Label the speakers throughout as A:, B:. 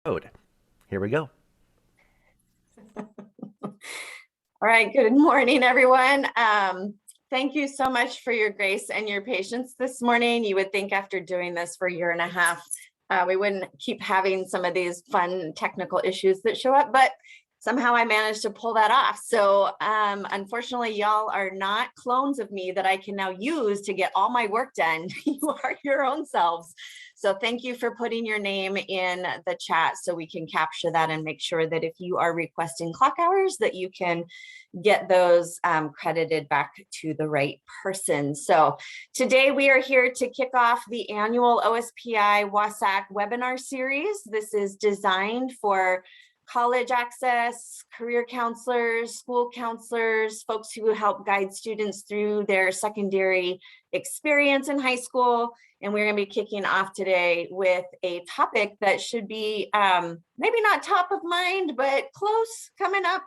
A: Code. Here we go.
B: All right, good morning, everyone. Thank you so much for your grace and your patience this morning. You would think after doing this for a year and a half, we wouldn't keep having some of these fun technical issues that show up, but somehow I managed to pull that off. So unfortunately, y'all are not clones of me that I can now use to get all my work done. You are your own selves. So thank you for putting your name in the chat so we can capture that and make sure that if you are requesting clock hours that you can get those credited back to the right person. So today we are here to kick off the annual OSPI-WSAC webinar series. This is designed for college access, career counselors, school counselors, folks who help guide students through their secondary experience in high school. And we're going to be kicking off today with a topic that should be maybe not top of mind, but close, coming up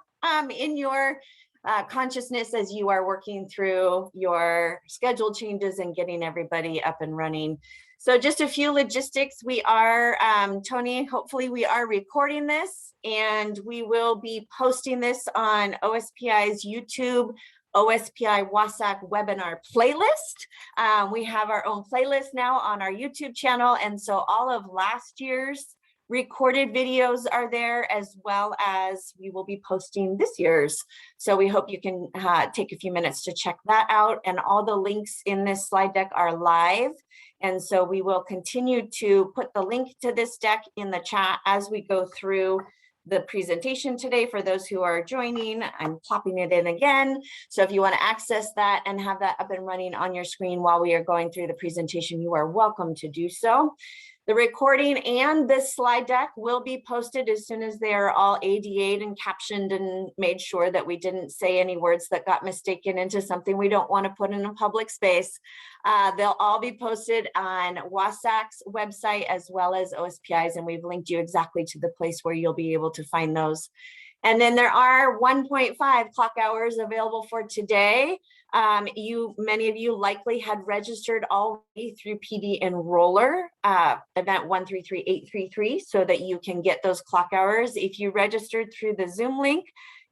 B: in your consciousness as you are working through your schedule changes and getting everybody up and running. So just a few logistics. We are, Tony, hopefully we are recording this and we will be posting this on OSPI's YouTube OSPI-WSAC webinar playlist. We have our own playlist now on our YouTube channel. And so all of last year's recorded videos are there, as well as we will be posting this year's. So we hope you can take a few minutes to check that out. And all the links in this slide deck are live. And so we will continue to put the link to this deck in the chat as we go through the presentation today. For those who are joining, I'm plopping it in again. So if you want to access that and have that up and running on your screen while we are going through the presentation, you are welcome to do so. The recording and this slide deck will be posted as soon as they are all ADA'd and captioned and made sure that we didn't say any words that got mistaken into something we don't want to put in a public space. They'll all be posted on WSAC's website as well as OSPI's, and we've linked you exactly to the place where you'll be able to find those. And then there are 1.5 clock hours available for today. Many of you likely had registered already through PD Enroller, event 133833, so that you can get those clock hours. If you registered through the Zoom link,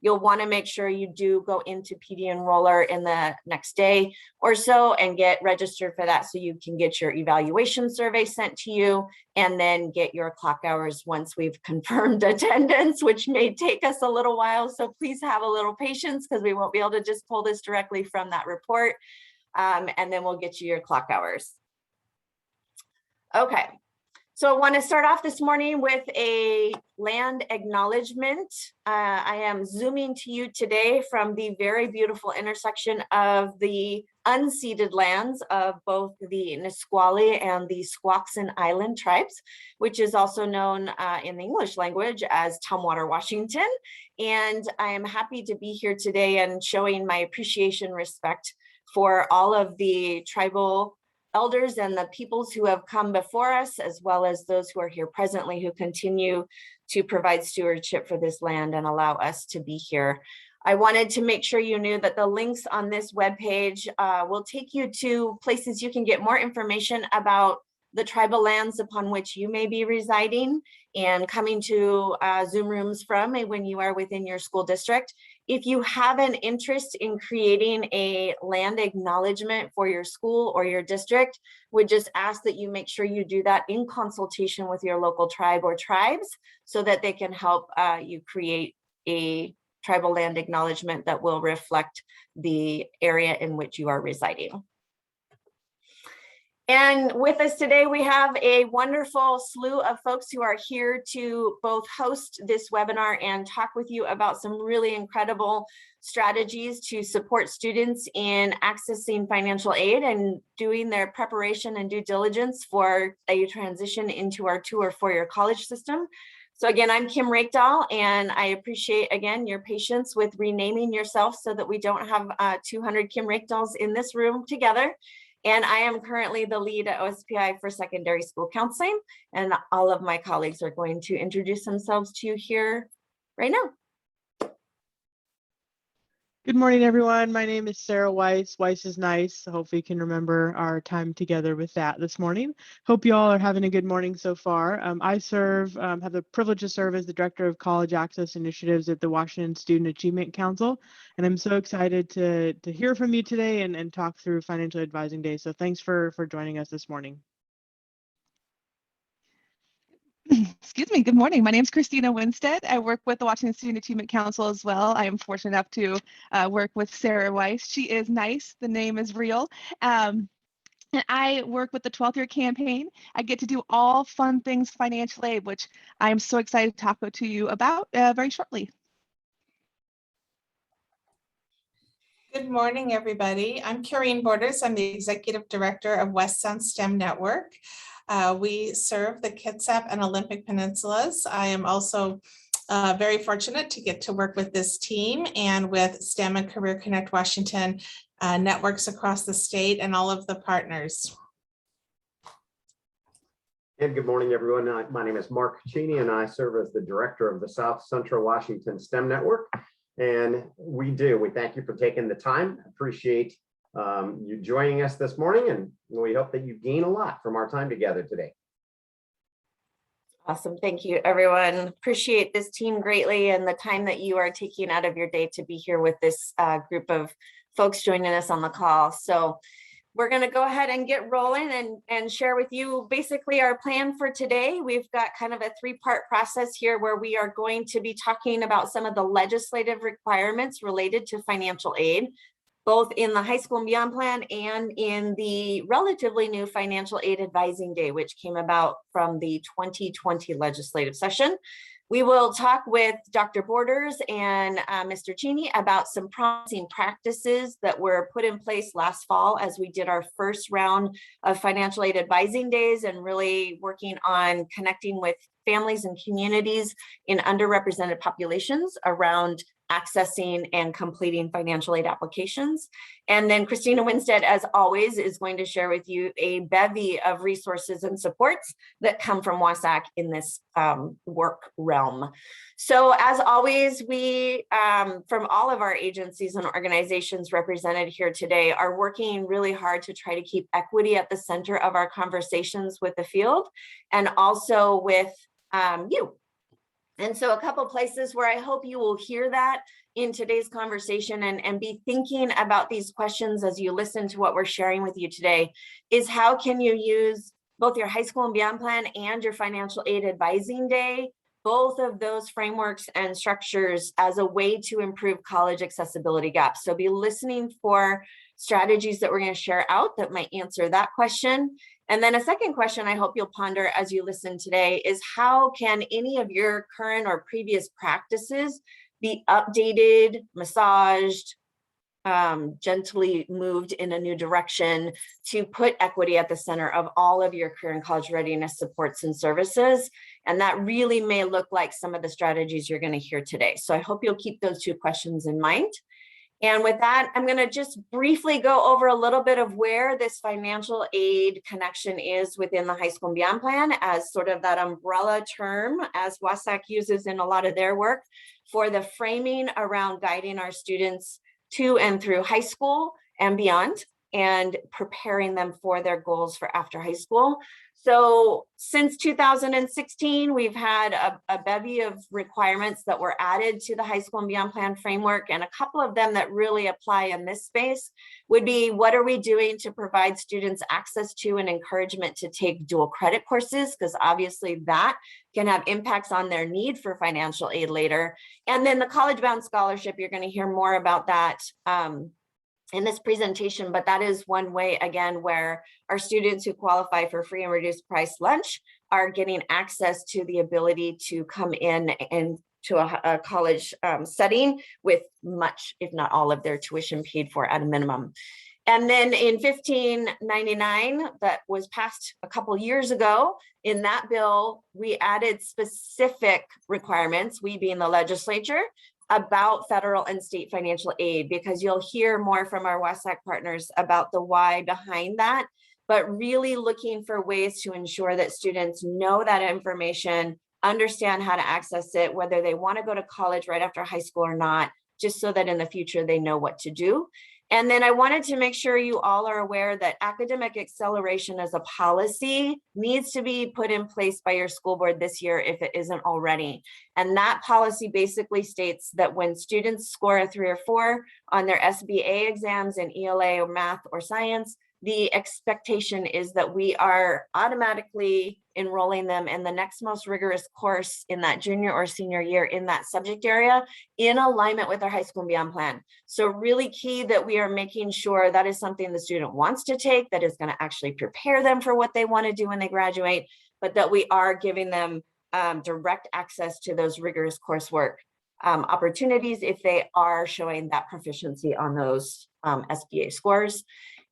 B: you'll want to make sure you do go into PD Enroller in the next day or so and get registered for that so you can get your evaluation survey sent to you and then get your clock hours once we've confirmed attendance, which may take us a little while. So please have a little patience because we won't be able to just pull this directly from that report. And then we'll get you your clock hours. Okay. So I want to start off this morning with a land acknowledgement. I am zooming to you today from the very beautiful intersection of the unceded lands of both the Nisqually and the Squaxin Island tribes, which is also known in the English language as Tumwater, Washington. And I am happy to be here today and showing my appreciation, respect for all of the tribal elders and the peoples who have come before us, as well as those who are here presently who continue to provide stewardship for this land and allow us to be here. I wanted to make sure you knew that the links on this webpage will take you to places you can get more information about the tribal lands upon which you may be residing and coming to Zoom rooms from when you are within your school district. If you have an interest in creating a land acknowledgement for your school or your district, would just ask that you make sure you do that in consultation with your local tribe or tribes so that they can help you create a tribal land acknowledgement that will reflect the area in which you are residing. And with us today, we have a wonderful slew of folks who are here to both host this webinar and talk with you about some really incredible strategies to support students in accessing financial aid and doing their preparation and due diligence for a transition into our 2- or 4-year college system. So again, I'm Kim Rakedahl, and I appreciate, again, your patience with renaming yourself so that we don't have 200 Kim Rakedahls in this room together. And I am currently the lead at OSPI for secondary school counseling, and all of my colleagues are going to introduce themselves to you here right now.
A: Good morning, everyone. My name is Sarah Weiss. Weiss is nice. Hopefully you can remember our time together with that this morning. Hope you all are having a good morning so far. I have the privilege to serve as the Director of College Access Initiatives at the Washington Student Achievement Council. And I'm so excited to hear from you today and talk through Financial Advising Day. So thanks for joining us this morning.
C: Excuse me. Good morning. My name is Christina Winstead. I work with the Washington Student Achievement Council as well. I am fortunate enough to work with Sarah Weiss. She is nice. The name is real. And I work with the 12th year campaign. I get to do all fun things financial aid, which I am so excited to talk to you about very shortly.
D: Good morning, everybody. I'm Karine Borders. I'm the Executive Director of West Sound STEM Network. We serve the Kitsap and Olympic Peninsulas. I am also very fortunate to get to work with this team and with STEM and Career Connect Washington networks across the state and all of the partners.
E: And good morning, everyone. My name is Mark Cheney, and I serve as the Director of the South Central Washington STEM Network. And we thank you for taking the time. Appreciate you joining us this morning, and we hope that you gain a lot from our time together today.
B: Awesome. Thank you, everyone. Appreciate this team greatly and the time that you are taking out of your day to be here with this group of folks joining us on the call. So we're going to go ahead and get rolling and share with you basically our plan for today. We've got kind of a three-part process here where we are going to be talking about some of the legislative requirements related to financial aid, both in the high school and beyond plan and in the relatively new Financial Aid Advising Day, which came about from the 2020 legislative session. We will talk with Dr. Borders and Mr. Cheney about some promising practices that were put in place last fall as we did our first round of financial aid advising days and really working on connecting with families and communities in underrepresented populations around accessing and completing financial aid applications. And then Christina Winstead, as always, is going to share with you a bevy of resources and supports that come from WSAC in this work realm. So as always, we, from all of our agencies and organizations represented here today, are working really hard to try to keep equity at the center of our conversations with the field and also with you. And so a couple places where I hope you will hear that in today's conversation and be thinking about these questions as you listen to what we're sharing with you today is how can you use both your high school and beyond plan and your financial aid advising day, both of those frameworks and structures as a way to improve college accessibility gaps. So be listening for strategies that we're going to share out that might answer that question. And then a second question I hope you'll ponder as you listen today is how can any of your current or previous practices be updated, massaged, gently moved in a new direction to put equity at the center of all of your career and college readiness supports and services. And that really may look like some of the strategies you're going to hear today. So I hope you'll keep those two questions in mind. And with that, I'm going to just briefly go over a little bit of where this financial aid connection is within the high school and beyond plan as sort of that umbrella term as WSAC uses in a lot of their work for the framing around guiding our students to and through high school and beyond and preparing them for their goals for after high school. So since 2016, we've had a bevy of requirements that were added to the high school and beyond plan framework, and a couple of them that really apply in this space would be what are we doing to provide students access to and encouragement to take dual credit courses, because obviously that can have impacts on their need for financial aid later. And then the college bound scholarship, you're going to hear more about that in this presentation, but that is one way, again, where our students who qualify for free and reduced price lunch are getting access to the ability to come in and to a college setting with much, if not all of their tuition paid for at a minimum. And then in 1599, that was passed a couple years ago, in that bill, we added specific requirements, we being the legislature, about federal and state financial aid, because you'll hear more from our WSAC partners about the why behind that, but really looking for ways to ensure that students know that information, understand how to access it, whether they want to go to college right after high school or not, just so that in the future they know what to do. And then I wanted to make sure you all are aware that academic acceleration as a policy needs to be put in place by your school board this year if it isn't already. And that policy basically states that when students score a 3 or 4 on their SBA exams in ELA or math or science, the expectation is that we are automatically enrolling them in the next most rigorous course in that junior or senior year in that subject area in alignment with our high school and beyond plan. So really key that we are making sure that is something the student wants to take, that is going to actually prepare them for what they want to do when they graduate, but that we are giving them direct access to those rigorous coursework opportunities if they are showing that proficiency on those SBA scores.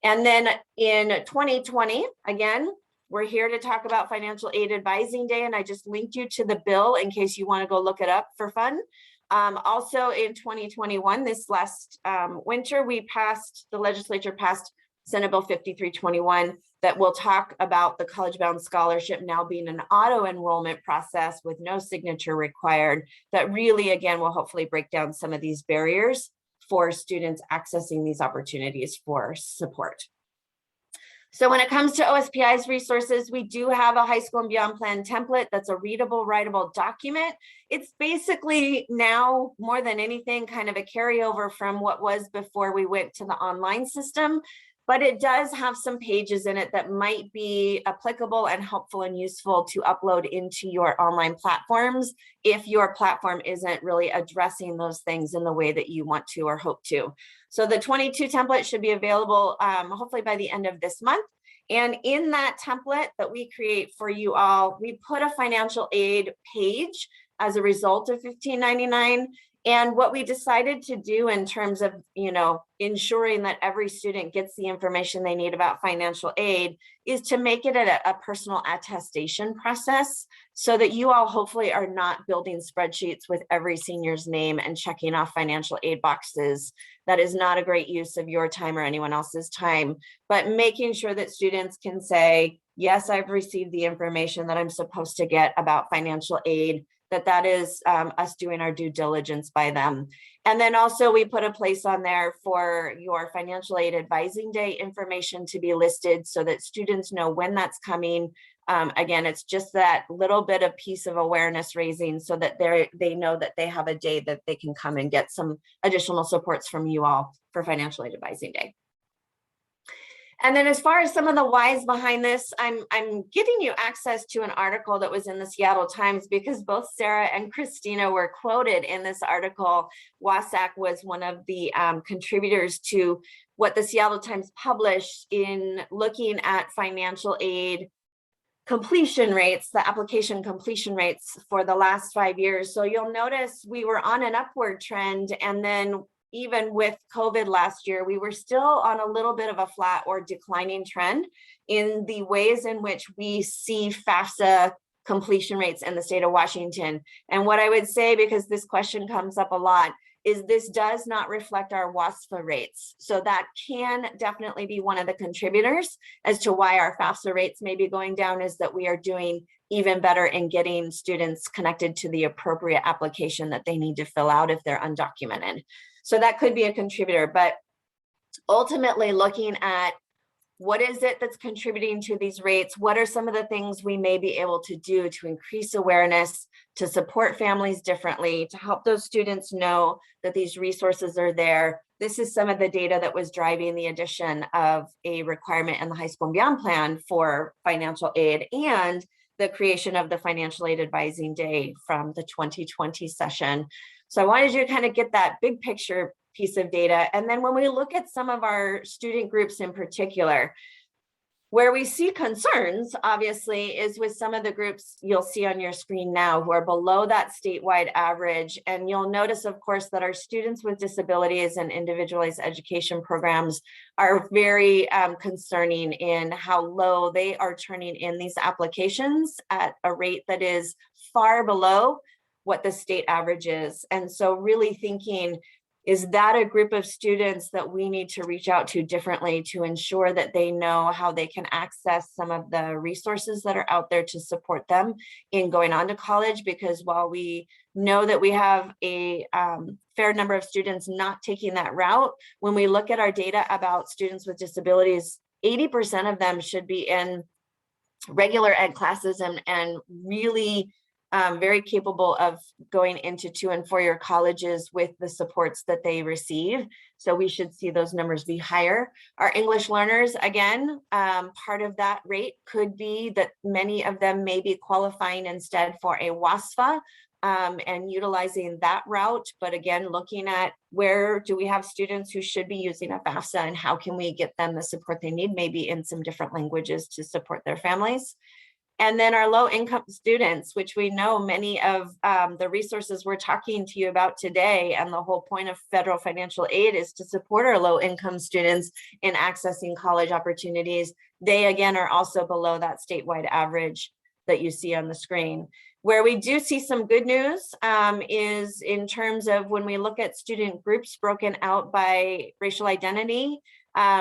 B: And then in 2020, again, we're here to talk about Financial Aid Advising Day, and I just linked you to the bill in case you want to go look it up for fun. Also in 2021, this last winter, the legislature passed Senate Bill 5321 that will talk about the college-bound scholarship now being an auto-enrollment process with no signature required, that really, again, will hopefully break down some of these barriers for students accessing these opportunities for support. So when it comes to OSPI's resources, we do have a high school and beyond plan template that's a readable, writable document. It's basically now more than anything kind of a carryover from what was before we went to the online system, but it does have some pages in it that might be applicable and helpful and useful to upload into your online platforms if your platform isn't really addressing those things in the way that you want to or hope to. So the 22 template should be available hopefully by the end of this month. And in that template that we create for you all, we put a financial aid page as a result of 1599. And what we decided to do in terms of, ensuring that every student gets the information they need about financial aid is to make it a personal attestation process so that you all hopefully are not building spreadsheets with every senior's name and checking off financial aid boxes. That is not a great use of your time or anyone else's time, but making sure that students can say, yes, I've received the information that I'm supposed to get about financial aid, that is us doing our due diligence by them. And then also we put a place on there for your Financial Aid Advising Day information to be listed so that students know when that's coming. Again, it's just that little bit of piece of awareness raising so that they know that they have a day that they can come and get some additional supports from you all for Financial Aid Advising Day. And then as far as some of the whys behind this, I'm giving you access to an article that was in the Seattle Times because both Sarah and Christina were quoted in this article. WSAC was one of the contributors to what the Seattle Times published in looking at financial aid completion rates, the application completion rates for the last 5 years. So you'll notice we were on an upward trend, and then even with COVID last year, we were still on a little bit of a flat or declining trend in the ways in which we see FAFSA completion rates in the state of Washington. And what I would say, because this question comes up a lot, is this does not reflect our waOSPI rates. So that can definitely be one of the contributors as to why our FAFSA rates may be going down, is that we are doing even better in getting students connected to the appropriate application that they need to fill out if they're undocumented. So that could be a contributor, but ultimately looking at what is it that's contributing to these rates? What are some of the things we may be able to do to increase awareness, to support families differently, to help those students know that these resources are there? This is some of the data that was driving the addition of a requirement in the high school and beyond plan for financial aid and the creation of the Financial Aid Advising Day from the 2020 session. So I wanted you to kind of get that big picture piece of data. And then when we look at some of our student groups in particular, where we see concerns, obviously, is with some of the groups you'll see on your screen now who are below that statewide average. And you'll notice, of course, that our students with disabilities and individualized education programs are very concerning in how low they are turning in these applications at a rate that is far below what the state average is. And so really thinking, Is that a group of students that we need to reach out to differently to ensure that they know how they can access some of the resources that are out there to support them in going on to college? Because while we know that we have a fair number of students not taking that route, when we look at our data about students with disabilities, 80% of them should be in regular ed classes and really very capable of going into 2- and 4-year colleges with the supports that they receive. So we should see those numbers be higher. Our English learners, again, part of that rate could be that many of them may be qualifying instead for a WSPI and utilizing that route. But again, looking at where do we have students who should be using a FAFSA and how can we get them the support they need, maybe in some different languages to support their families. And then our low income students, which we know many of the resources we're talking to you about today, and the whole point of federal financial aid is to support our low income students in accessing college opportunities. They again are also below that statewide average that you see on the screen. Where we do see some good news is in terms of when we look at student groups broken out by racial identity.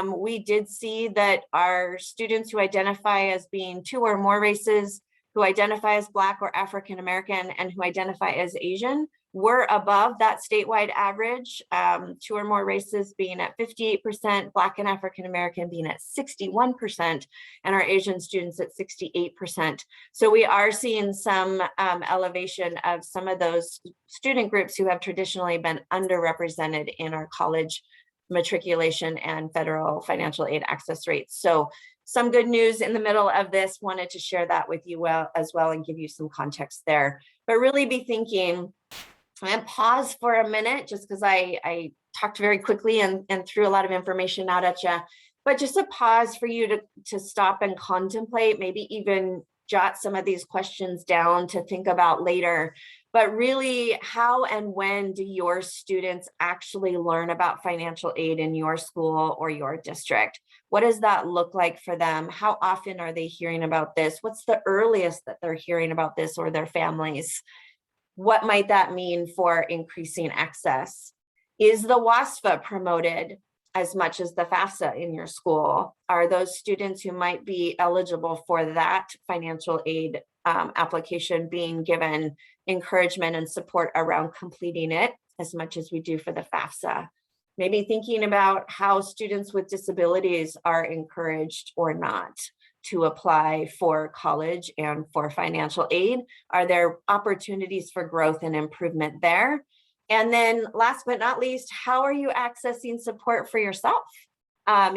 B: We did see that our students who identify as being 2 or more races, who identify as Black or African American, and who identify as Asian were above that statewide average, 2 or more races being at 58%, Black and African American being at 61%, and our Asian students at 68%. So we are seeing some elevation of some of those student groups who have traditionally been underrepresented in our college matriculation and federal financial aid access rates. So some good news in the middle of this, wanted to share that with you as well and give you some context there. But really be thinking and pause for a minute, just because I talked very quickly and threw a lot of information out at you, but just a pause for you to stop and contemplate, maybe even jot some of these questions down to think about later. But really, how and when do your students actually learn about financial aid in your school or your district? What does that look like for them? How often are they hearing about this? What's the earliest that they're hearing about this or their families? What might that mean for increasing access? Is the WSPI promoted as much as the FAFSA in your school? Are those students who might be eligible for that financial aid application being given encouragement and support around completing it as much as we do for the FAFSA? Maybe thinking about how students with disabilities are encouraged or not to apply for college and for financial aid. Are there opportunities for growth and improvement there? And then last but not least, how are you accessing support for yourself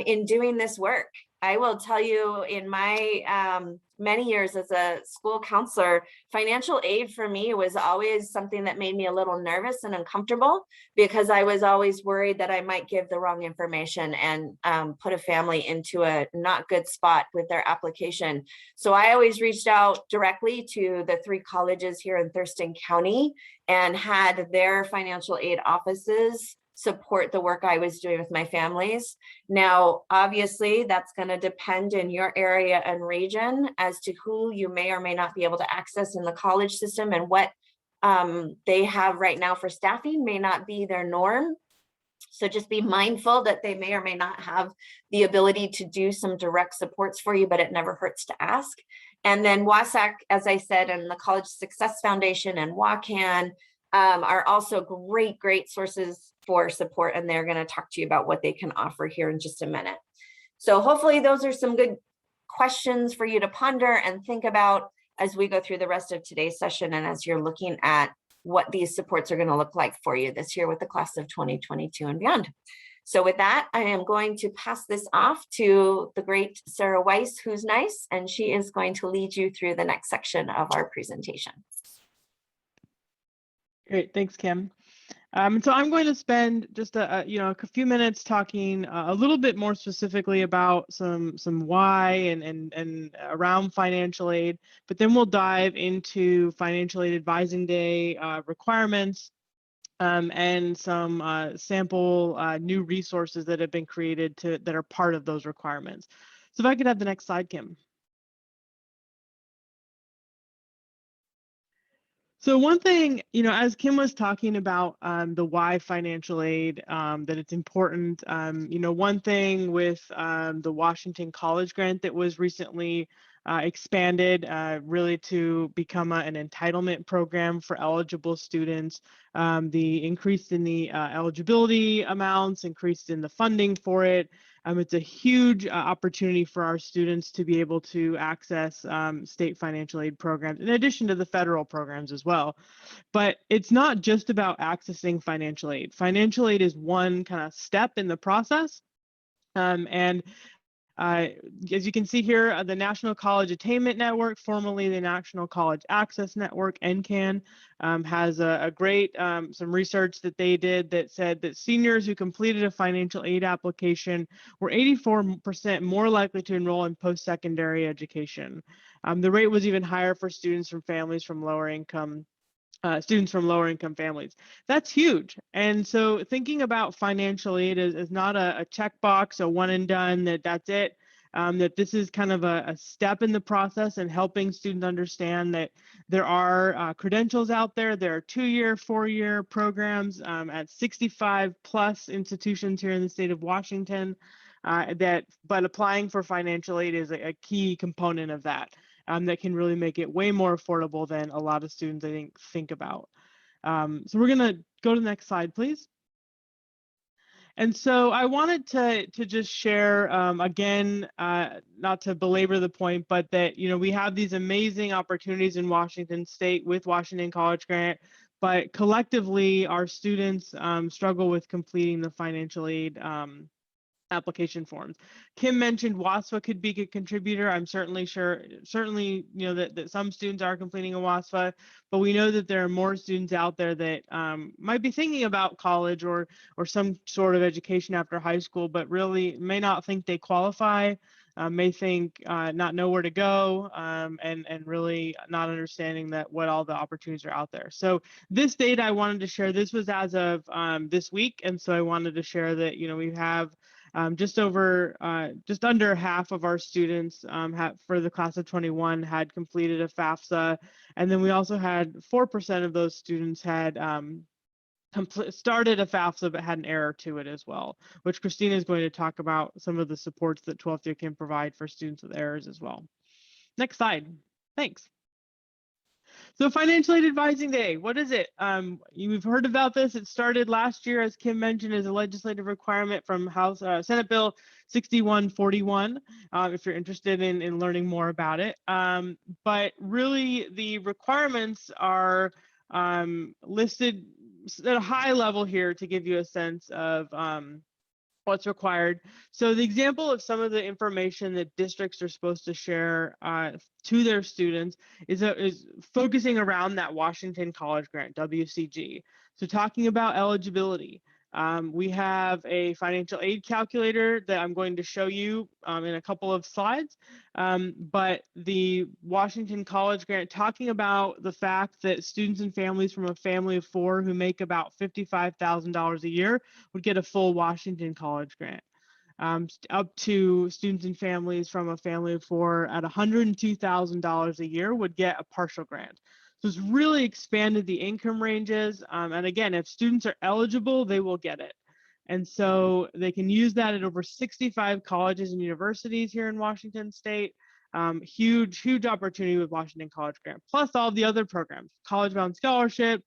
B: in doing this work? I will tell you, in my many years as a school counselor, financial aid for me was always something that made me a little nervous and uncomfortable, because I was always worried that I might give the wrong information and put a family into a not good spot with their application. So I always reached out directly to the 3 colleges here in Thurston County and had their financial aid offices support the work I was doing with my families. Now, obviously, that's going to depend in your area and region as to who you may or may not be able to access in the college system, and what they have right now for staffing may not be their norm. So just be mindful that they may or may not have the ability to do some direct supports for you, but it never hurts to ask. And then WSAC, as I said, and the College Success Foundation and WCAN are also great sources for support, and they're going to talk to you about what they can offer here in just a minute. So hopefully those are some good questions for you to ponder and think about as we go through the rest of today's session, and as you're looking at what these supports are going to look like for you this year with the class of 2022 and beyond. So with that, I am going to pass this off to the great Sarah Weiss, who's nice, and she is going to lead you through the next section of our presentation.
A: Great, thanks, Kim. So I'm going to spend just a few minutes talking a little bit more specifically about some why and around financial aid, but then we'll dive into financial aid advising day requirements and some sample new resources that have been created that are part of those requirements. So if I could have the next slide, Kim. So one thing, as Kim was talking about the why financial aid, that it's important, one thing with the Washington College Grant that was recently expanded really to become an entitlement program for eligible students, the increase in the eligibility amounts, increased in the funding for it. It's a huge opportunity for our students to be able to access state financial aid programs in addition to the federal programs as well. But it's not just about accessing financial aid. Financial aid is one kind of step in the process. And as you can see here, the National College Attainment Network, formerly the National College Access Network, NCAN, has a great, some research that they did that said that seniors who completed a financial aid application were 84% more likely to enroll in post-secondary education. The rate was even higher for students from families from lower income families. That's huge. And so thinking about financial aid is not a checkbox, a one and done, that's it. That this is kind of a step in the process and helping students understand that there are credentials out there. There are 2-year, 4-year programs at 65 plus institutions here in the state of Washington. But applying for financial aid is a key component of that. That can really make it way more affordable than a lot of students, I think about. So we're gonna go to the next slide, please. And so I wanted to just share, again, not to belabor the point, but that, we have these amazing opportunities in Washington State with Washington College Grant, but collectively our students struggle with completing the financial aid application forms. Kim mentioned WSPI could be a contributor. I'm certainly sure, that some students are completing a WSPI, but we know that there are more students out there that might be thinking about college or some sort of education after high school, but really may not think they qualify, may think not know where to go, and really not understanding that what all the opportunities are out there. So this data I wanted to share, this was as of this week, and so I wanted to share that we have just under half of our students for the class of 21 had completed a FAFSA, and then we also had 4% of those students had started a FAFSA but had an error to it as well, which Christina is going to talk about some of the supports that 12th year can provide for students with errors as well. Next slide. Thanks. So Financial Aid Advising Day, what is it? You've heard about this. It started last year, as Kim mentioned, as a legislative requirement from Senate Bill 6141, if you're interested in learning more about it. But really, the requirements are listed at a high level here to give you a sense of what's required. So the example of some of the information that districts are supposed to share to their students is focusing around that Washington College Grant, WCG. So talking about eligibility, we have a financial aid calculator that I'm going to show you in a couple of slides. But the Washington College Grant, talking about the fact that students and families from a family of 4 who make about $55,000 a year would get a full Washington College Grant. Up to students and families from a family of 4 at $102,000 a year would get a partial grant. So it's really expanded the income ranges. And again, if students are eligible, they will get it. And so they can use that at over 65 colleges and universities here in Washington State. Huge opportunity with Washington College Grant, plus all the other programs, College Bound Scholarship,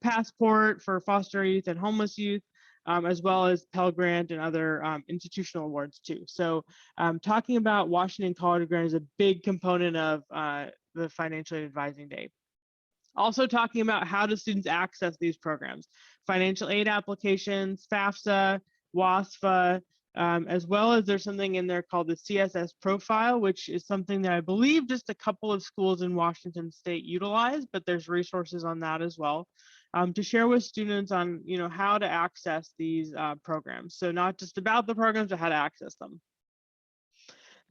A: Passport for foster youth and homeless youth, as well as Pell Grant and other institutional awards too. So talking about Washington College Grant is a big component of the Financial Aid Advising Day. Also talking about how do students access these programs, financial aid applications, FAFSA, WSPI, as well as there's something in there called the CSS profile, which is something that I believe just a couple of schools in Washington State utilize, but there's resources on that as well to share with students on how to access these programs. So not just about the programs, but how to access them.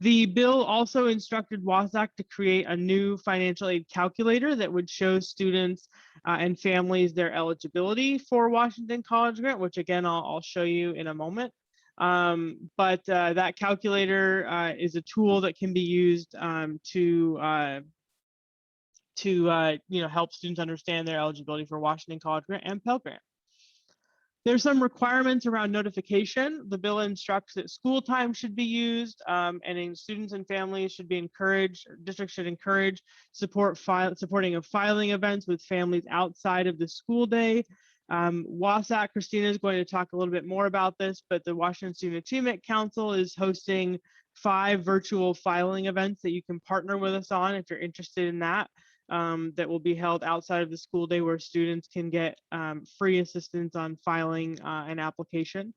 A: The bill also instructed WSAC to create a new financial aid calculator that would show students and families their eligibility for Washington College Grant, which again, I'll show you in a moment. But that calculator is a tool that can be used to to help students understand their eligibility for Washington College Grant and Pell Grant. There's some requirements around notification. The bill instructs that school time should be used, and students and families should be encouraged, districts should encourage supporting of filing events with families outside of the school day. WSAC, Christina is going to talk a little bit more about this, but the Washington Student Achievement Council is hosting 5 virtual filing events that you can partner with us on if you're interested in that. That will be held outside of the school day, where students can get free assistance on filing an application.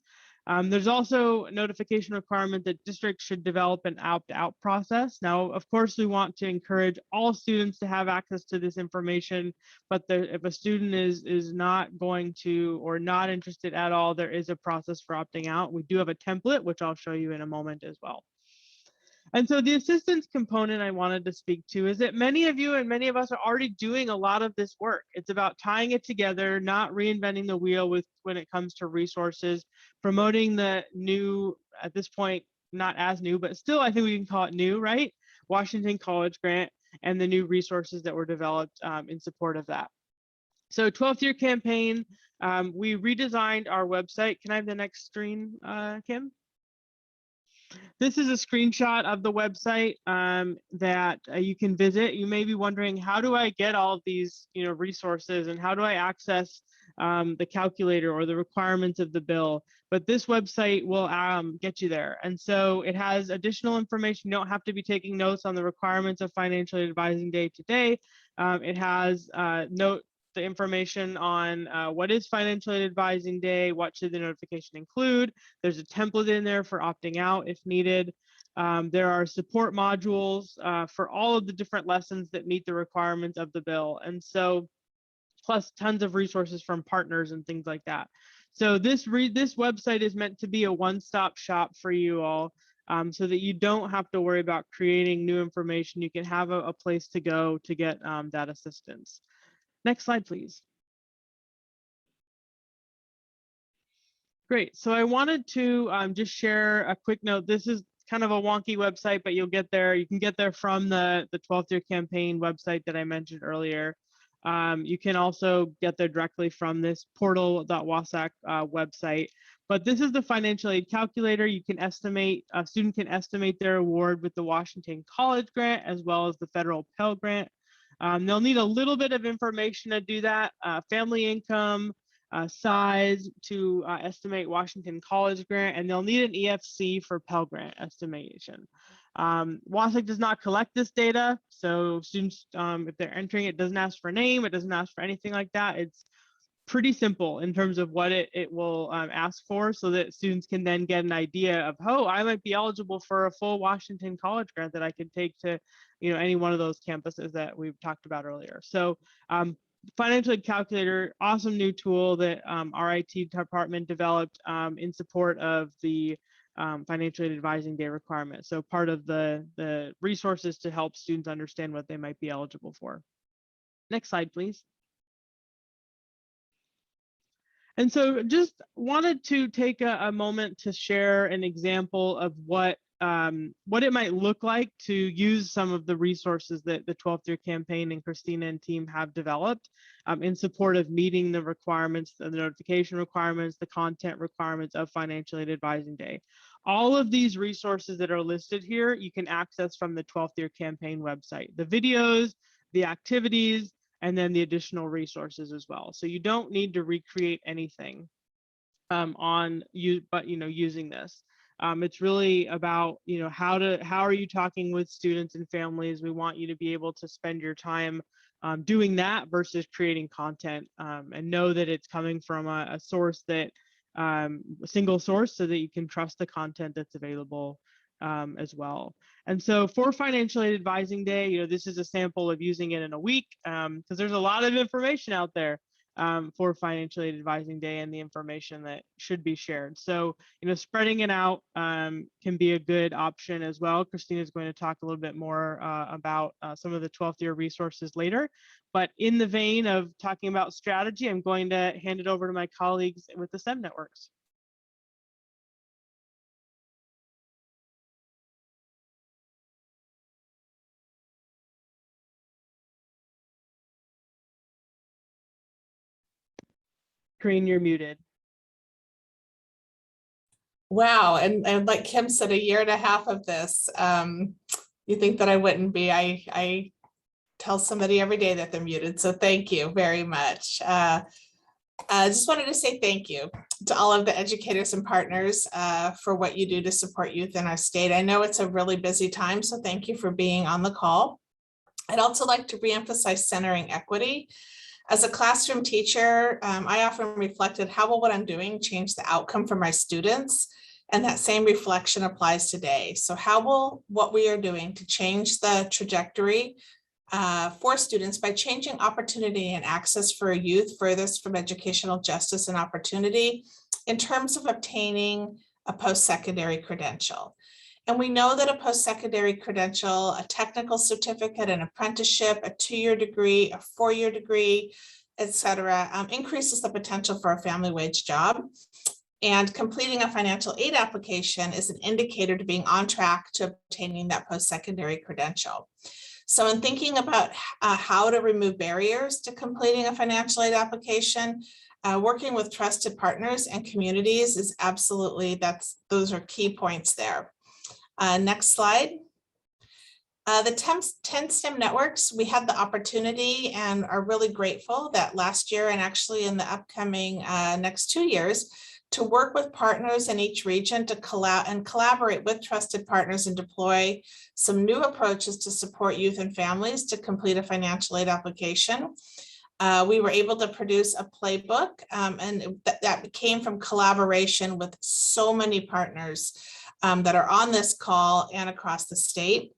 A: There's also a notification requirement that districts should develop an opt-out process. Now, of course, we want to encourage all students to have access to this information, but if a student is not going to or not interested at all, there is a process for opting out. We do have a template, which I'll show you in a moment as well. And so the assistance component I wanted to speak to is that many of you and many of us are already doing a lot of this work. It's about tying it together, not reinventing the wheel when it comes to resources, promoting the new, at this point, not as new, but still I think we can call it new, right? Washington College Grant and the new resources that were developed in support of that. So 12th year campaign, we redesigned our website. Can I have the next screen, Kim? This is a screenshot of the website that you can visit. You may be wondering, how do I get all of these resources, and how do I access the calculator or the requirements of the bill? But this website will get you there. And so it has additional information. You don't have to be taking notes on the requirements of Financial Aid Advising Day today. It has the information on what is Financial Aid Advising Day, what should the notification include. There's a template in there for opting out if needed. There are support modules for all of the different lessons that meet the requirements of the bill. And so, plus tons of resources from partners and things like that. So this website is meant to be a one-stop shop for you all, so that you don't have to worry about creating new information. You can have a place to go to get that assistance. Next slide, please. Great. So I wanted to just share a quick note. This is kind of a wonky website, but you'll get there. You can get there from the 12th year campaign website that I mentioned earlier. You can also get there directly from this portal.wasac website. But this is the financial aid calculator. You can estimate, a student can estimate their award with the Washington College Grant as well as the federal Pell Grant. They'll need a little bit of information to do that, family income, size to estimate Washington College Grant, and they'll need an EFC for Pell Grant estimation. WSAC does not collect this data, so students, if they're entering, it doesn't ask for a name, it doesn't ask for anything like that. It's pretty simple in terms of what it will ask for, so that students can then get an idea of, oh, I might be eligible for a full Washington College Grant that I could take to any one of those campuses that we've talked about earlier. So financial aid calculator, awesome new tool that our IT department developed in support of the Financial Aid Advising Day requirement. So part of the resources to help students understand what they might be eligible for. Next slide, please. And so just wanted to take a moment to share an example of what it might look like to use some of the resources that the 12th year campaign and Christina and team have developed in support of meeting the requirements, the notification requirements, the content requirements of Financial Aid Advising Day. All of these resources that are listed here, you can access from the 12th year campaign website. The videos, the activities, and then the additional resources as well. So you don't need to recreate anything using this. It's really about how are you talking with students and families. We want you to be able to spend your time doing that versus creating content, and know that it's coming from a source that a single source, so that you can trust the content that's available as well. And so for Financial Aid Advising Day, this is a sample of using it in a week, because there's a lot of information out there for Financial Aid Advising Day and the information that should be shared. So, spreading it out can be a good option as well. Christina is going to talk a little bit more about some of the 12th year resources later. But in the vein of talking about strategy, I'm going to hand it over to my colleagues with the STEM networks. Corinne, you're muted.
D: Wow, and like Kim said, a year and a half of this. You think that I wouldn't be? I tell somebody every day that they're muted, so thank you very much. I just wanted to say thank you to all of the educators and partners for what you do to support youth in our state. I know it's a really busy time, so thank you for being on the call. I'd also like to reemphasize centering equity. As a classroom teacher, I often reflected how will what I'm doing change the outcome for my students? And that same reflection applies today. So how will what we are doing to change the trajectory for students by changing opportunity and access for youth furthest from educational justice and opportunity in terms of obtaining a post-secondary credential? And we know that a post-secondary credential, a technical certificate, an apprenticeship, a 2-year degree, a 4-year degree, et cetera, increases the potential for a family wage job. And completing a financial aid application is an indicator to being on track to obtaining that post-secondary credential. So in thinking about how to remove barriers to completing a financial aid application, working with trusted partners and communities is absolutely, those are key points there. Next slide. The 10 STEM networks, we had the opportunity and are really grateful that last year and actually in the upcoming next 2 years to work with partners in each region to collaborate with trusted partners and deploy some new approaches to support youth and families to complete a financial aid application. We were able to produce a playbook and that came from collaboration with so many partners that are on this call and across the state.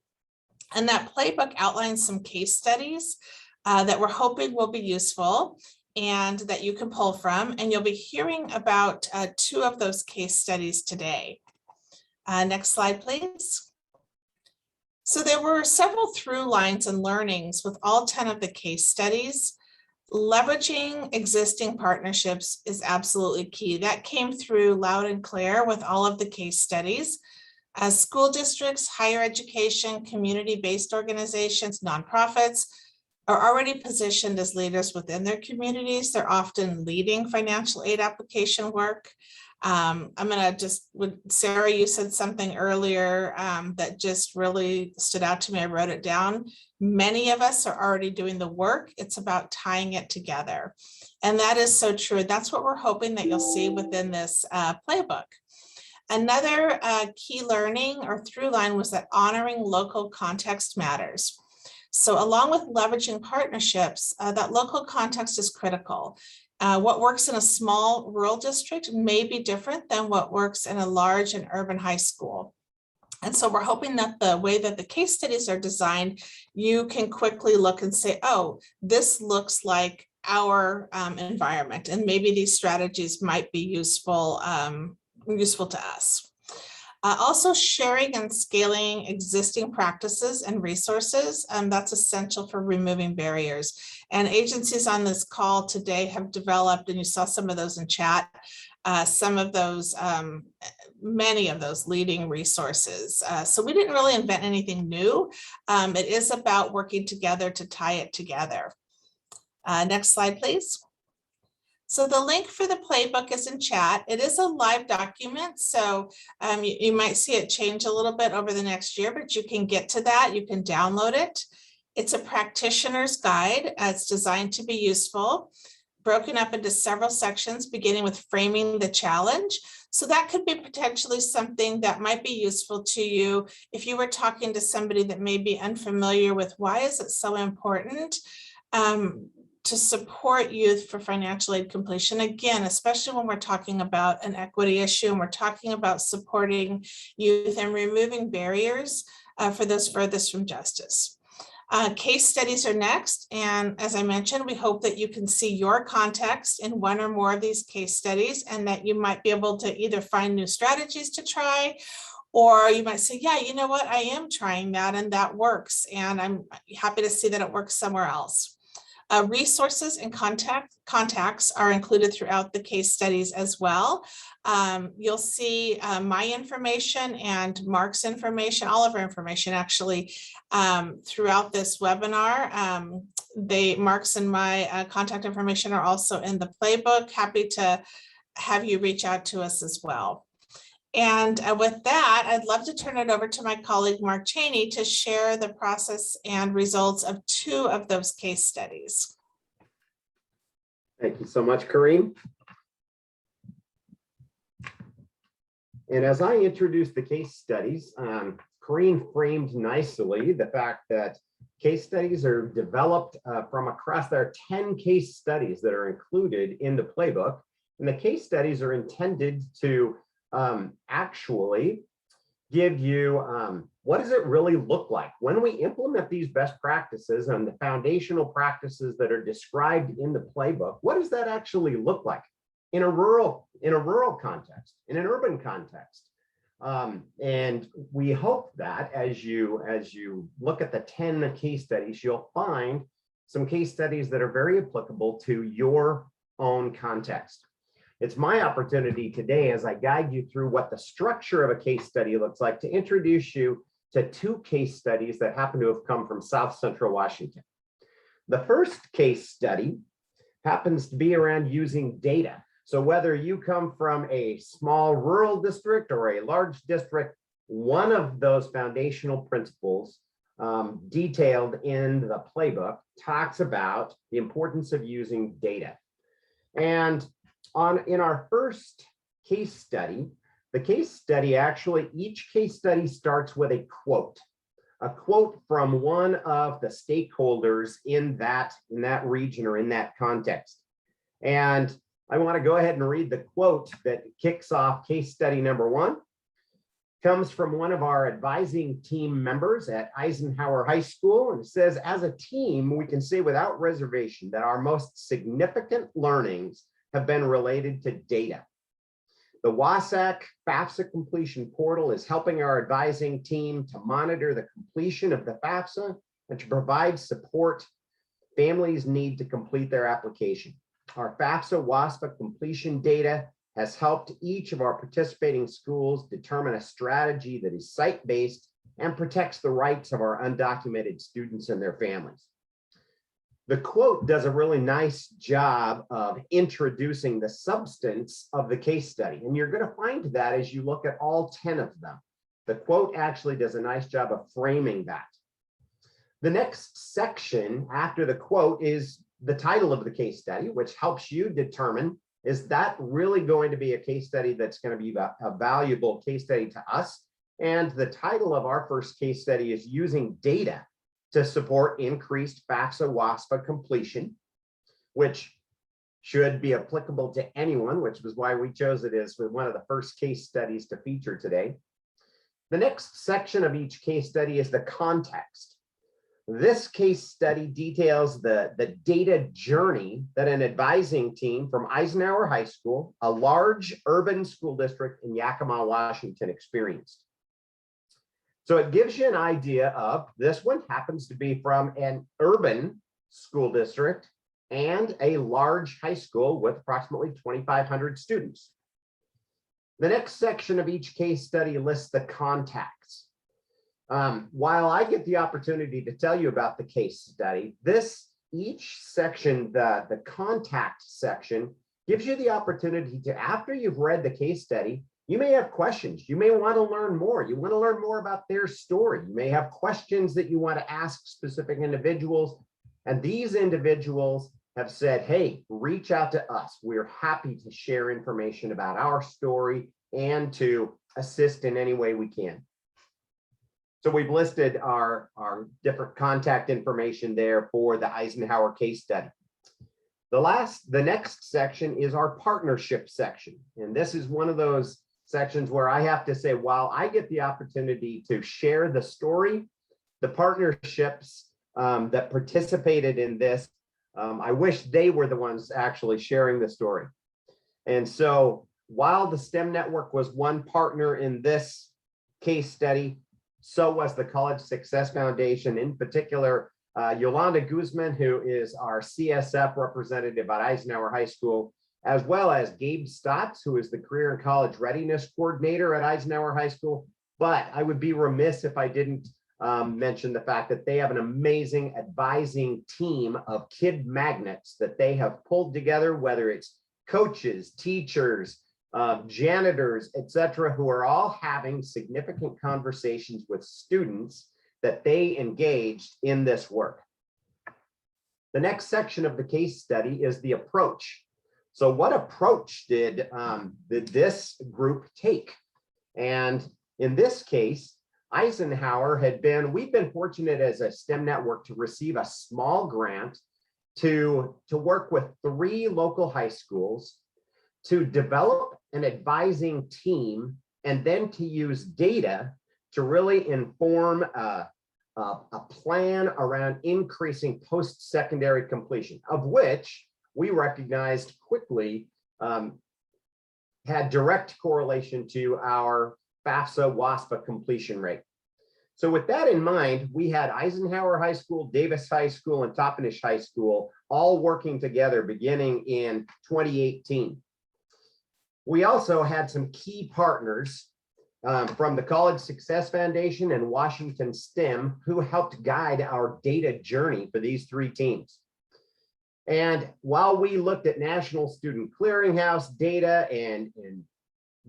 D: And that playbook outlines some case studies that we're hoping will be useful and that you can pull from. And you'll be hearing about 2 of those case studies today. Next slide, please. So there were several through lines and learnings with all 10 of the case studies. Leveraging existing partnerships is absolutely key. That came through loud and clear with all of the case studies. As school districts, higher education, community-based organizations, nonprofits are already positioned as leaders within their communities. They're often leading financial aid application work. I'm gonna Sarah, you said something earlier that just really stood out to me. I wrote it down. Many of us are already doing the work. It's about tying it together. And that is so true. That's what we're hoping that you'll see within this playbook. Another key learning or through line was that honoring local context matters. So along with leveraging partnerships, that local context is critical. What works in a small rural district may be different than what works in a large and urban high school. And so we're hoping that the way that the case studies are designed, you can quickly look and say, oh, this looks like our environment, and maybe these strategies might be useful to us. Also sharing and scaling existing practices and resources, that's essential for removing barriers. And agencies on this call today have developed, and you saw some of those in chat, some of those, many of those leading resources. So we didn't really invent anything new. It is about working together to tie it together. Next slide, please. So the link for the playbook is in chat. It is a live document, so you might see it change a little bit over the next year, but you can get to that. You can download it. It's a practitioner's guide. It's designed to be useful, broken up into several sections, beginning with framing the challenge. So that could be potentially something that might be useful to you if you were talking to somebody that may be unfamiliar with why is it so important to support youth for financial aid completion. Again, especially when we're talking about an equity issue and we're talking about supporting youth and removing barriers for those furthest from justice. Case studies are next. And as I mentioned, we hope that you can see your context in one or more of these case studies and that you might be able to either find new strategies to try, or you might say, yeah, you know what, I am trying that and that works. And I'm happy to see that it works somewhere else. Resources and contacts are included throughout the case studies as well. You'll see my information and Mark's information, all of our information actually throughout this webinar. Mark's and my contact information are also in the playbook. Happy to have you reach out to us as well. And with that, I'd love to turn it over to my colleague, Mark Cheney, to share the process and results of 2 of those case studies.
E: Thank you so much, Corrine. And as I introduce the case studies, Corrine framed nicely the fact that case studies are developed from across. There are 10 case studies that are included in the playbook, and the case studies are intended to actually give you what does it really look like when we implement these best practices and the foundational practices that are described in the playbook. What does that actually look like in a rural context, in an urban context? And we hope that as you look at the 10 case studies, you'll find some case studies that are very applicable to your own context. It's my opportunity today, as I guide you through what the structure of a case study looks like, to introduce you to 2 case studies that happen to have come from South Central Washington. The first case study happens to be around using data. So whether you come from a small rural district or a large district, one of those foundational principles detailed in the playbook talks about the importance of using data. And in our first case study, the case study actually, each case study starts with a quote from one of the stakeholders in that region or in that context. And I want to go ahead and read the quote that kicks off case study number 1. Comes from one of our advising team members at Eisenhower High School, and it says, as a team, we can say without reservation that our most significant learnings have been related to data. The WSAC Fafsa Completion portal is helping our advising team to monitor the completion of the Fafsa and to provide support families need to complete their application. Our FAFSA-WSPI completion data has helped each of our participating schools determine a strategy that is site-based and protects the rights of our undocumented students and their families. The quote does a really nice job of introducing the substance of the case study, and you're going to find that as you look at all 10 of them. The quote actually does a nice job of framing that. The next section after the quote is the title of the case study, which helps you determine, is that really going to be a case study that's going to be a valuable case study to us? And the title of our first case study is using data to support increased FAFSA-WSPI completion, which should be applicable to anyone, which was why we chose it as one of the first case studies to feature today. The next section of each case study is the context. This case study details the data journey that an advising team from Eisenhower High School, a large urban school district in Yakima, Washington, experienced. So it gives you an idea of, this one happens to be from an urban school district and a large high school with approximately 2,500 students. The next section of each case study lists the contacts. While I get the opportunity to tell you about the case study, each section, the contact section, gives you the opportunity to, after you've read the case study, you may have questions. You may want to learn more. You want to learn more about their story. You may have questions that you want to ask specific individuals. And these individuals have said, hey, reach out to us. We're happy to share information about our story and to assist in any way we can. So we've listed our different contact information there for the Eisenhower case study. The next section is our partnership section. And this is one of those sections where I have to say, while I get the opportunity to share the story, the partnerships that participated in this, I wish they were the ones actually sharing the story. And so while the STEM Network was one partner in this case study, so was the College Success Foundation, in particular, Yolanda Guzman, who is our CSF representative at Eisenhower High School, as well as Gabe Stotts, who is the Career and College Readiness Coordinator at Eisenhower High School. But I would be remiss if I didn't mentioned the fact that they have an amazing advising team of kid magnets that they have pulled together, whether it's coaches, teachers, janitors, etc., who are all having significant conversations with students that they engaged in this work. The next section of the case study is the approach. So what approach did this group take? And in this case, Eisenhower we've been fortunate as a STEM network to receive a small grant to work with 3 local high schools to develop an advising team and then to use data to really inform a plan around increasing post-secondary completion, of which we recognized quickly had direct correlation to our FAFSA-WSPI completion rate. So with that in mind, we had Eisenhower High School, Davis High School, and Toppenish High School all working together beginning in 2018. We also had some key partners from the College Success Foundation and Washington STEM who helped guide our data journey for these 3 teams. And while we looked at National Student Clearinghouse data and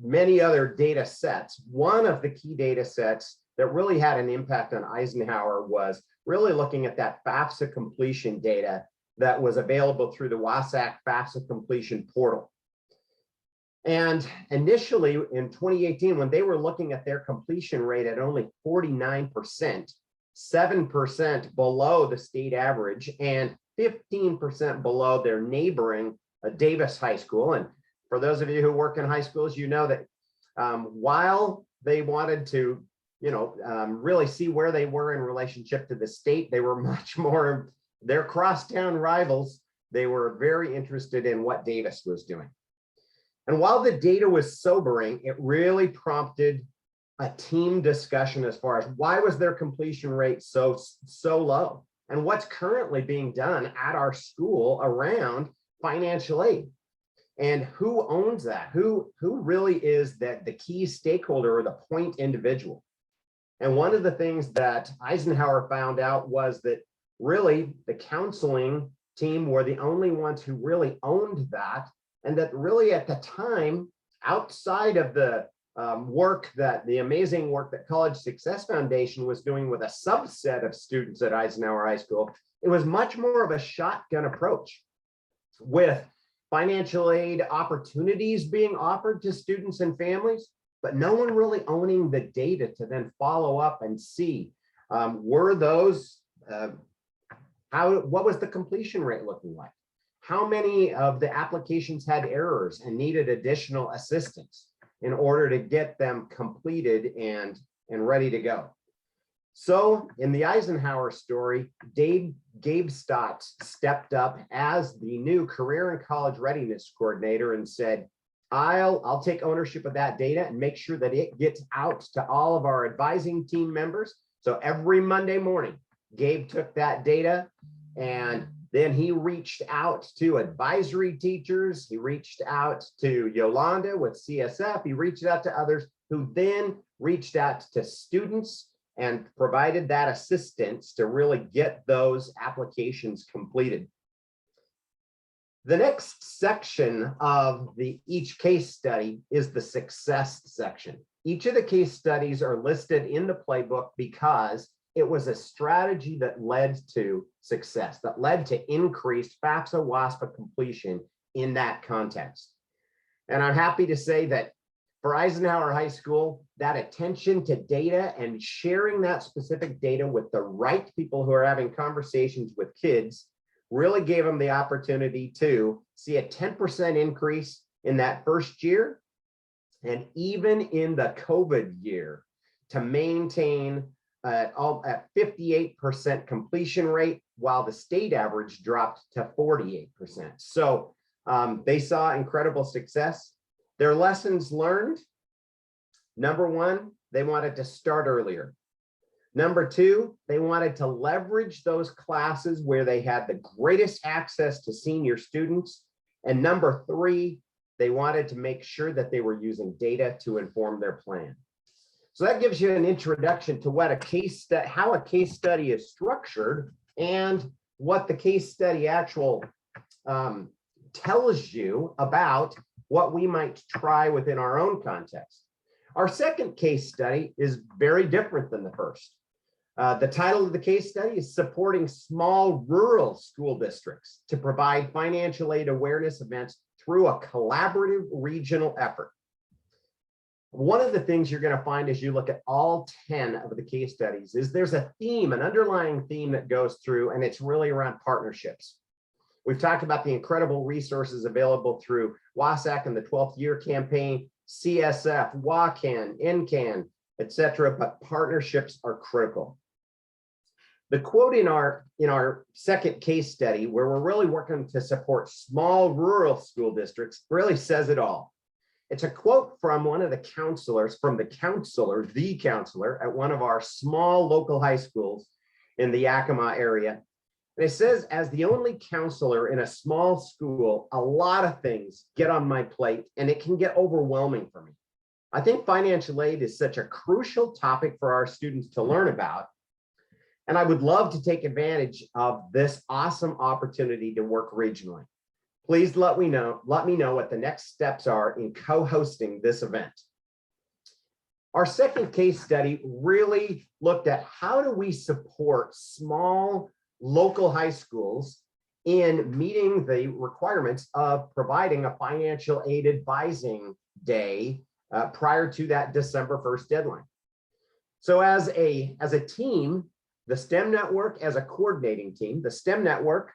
E: many other data sets, one of the key data sets that really had an impact on Eisenhower was really looking at that FAFSA completion data that was available through the WSAC FAFSA completion portal. And initially in 2018, when they were looking at their completion rate at only 49%, 7% below the state average and 15% below their neighboring Davis High School. And for those of you who work in high schools, you know that while they wanted to, really see where they were in relationship to the state, they were much more, their crosstown rivals, they were very interested in what Davis was doing. And while the data was sobering, it really prompted a team discussion as far as why was their completion rate so low, and what's currently being done at our school around financial aid, and who owns that, who really is the key stakeholder or the point individual. And one of the things that Eisenhower found out was that really the counseling team were the only ones who really owned that, and that really at the time, outside of the the amazing work that College Success Foundation was doing with a subset of students at Eisenhower High School, it was much more of a shotgun approach with financial aid opportunities being offered to students and families, but no one really owning the data to then follow up and see, were those, what was the completion rate looking like? How many of the applications had errors and needed additional assistance in order to get them completed and ready to go? So in the Eisenhower story, Gabe Stott stepped up as the new career and college readiness coordinator and said, I'll take ownership of that data and make sure that it gets out to all of our advising team members. So every Monday morning, Gabe took that data and then he reached out to advisory teachers. He reached out to Yolanda with CSF. He reached out to others who then reached out to students and provided that assistance to really get those applications completed. The next section of each case study is the success section. Each of the case studies are listed in the playbook because it was a strategy that led to success, that led to increased FAFSA-WSPI completion in that context. And I'm happy to say that for Eisenhower High School, that attention to data and sharing that specific data with the right people who are having conversations with kids really gave them the opportunity to see a 10% increase in that first year, and even in the COVID year, to maintain at 58% completion rate, while the state average dropped to 48%. So they saw incredible success. Their lessons learned: number one, they wanted to start earlier. Number two, they wanted to leverage those classes where they had the greatest access to senior students. And number three, they wanted to make sure that they were using data to inform their plan. So that gives you an introduction to what how a case study is structured and what the case study tells you about what we might try within our own context. Our second case study is very different than the first. The title of the case study is Supporting Small Rural School Districts to Provide Financial Aid Awareness Events Through a Collaborative Regional Effort. One of the things you're going to find as you look at all 10 of the case studies is there's a theme, an underlying theme that goes through, and it's really around partnerships. We've talked about the incredible resources available through WSAC and the 12th year campaign, CSF, WACAN, NCAN, etc., but partnerships are critical. The quote in our second case study, where we're really working to support small rural school districts, really says it all. It's a quote from one of the counselors, the counselor at one of our small local high schools in the Yakima area. And it says, as the only counselor in a small school, a lot of things get on my plate and it can get overwhelming for me. I think financial aid is such a crucial topic for our students to learn about. And I would love to take advantage of this awesome opportunity to work regionally. Please let me know what the next steps are in co-hosting this event. Our second case study really looked at how do we support small local high schools in meeting the requirements of providing a financial aid advising day prior to that December 1st deadline. So as a team, the STEM Network as a coordinating team, the STEM Network,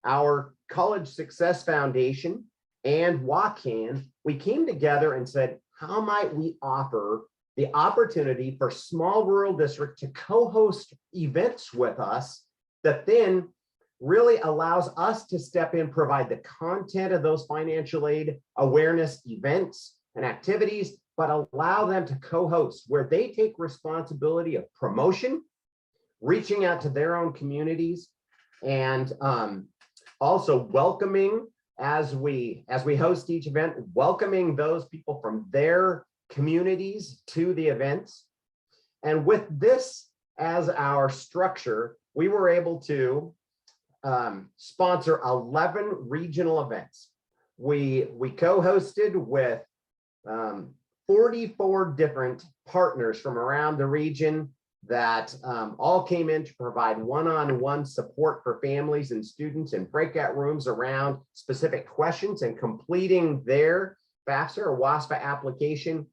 E: our College Success Foundation, and WACAN, we came together and said, how might we offer the opportunity for small rural districts to co-host events with us that then really allows us to step in, provide the content of those financial aid awareness events and activities, but allow them to co-host where they take responsibility of promotion, reaching out to their own communities, and also welcoming as we host each event, welcoming those people from their communities to the events. And with this as our structure, we were able to sponsor 11 regional events. We co-hosted with 44 different partners from around the region that all came in to provide one-on-one support for families and students in breakout rooms around specific questions and completing their FAFSA or WSPI application.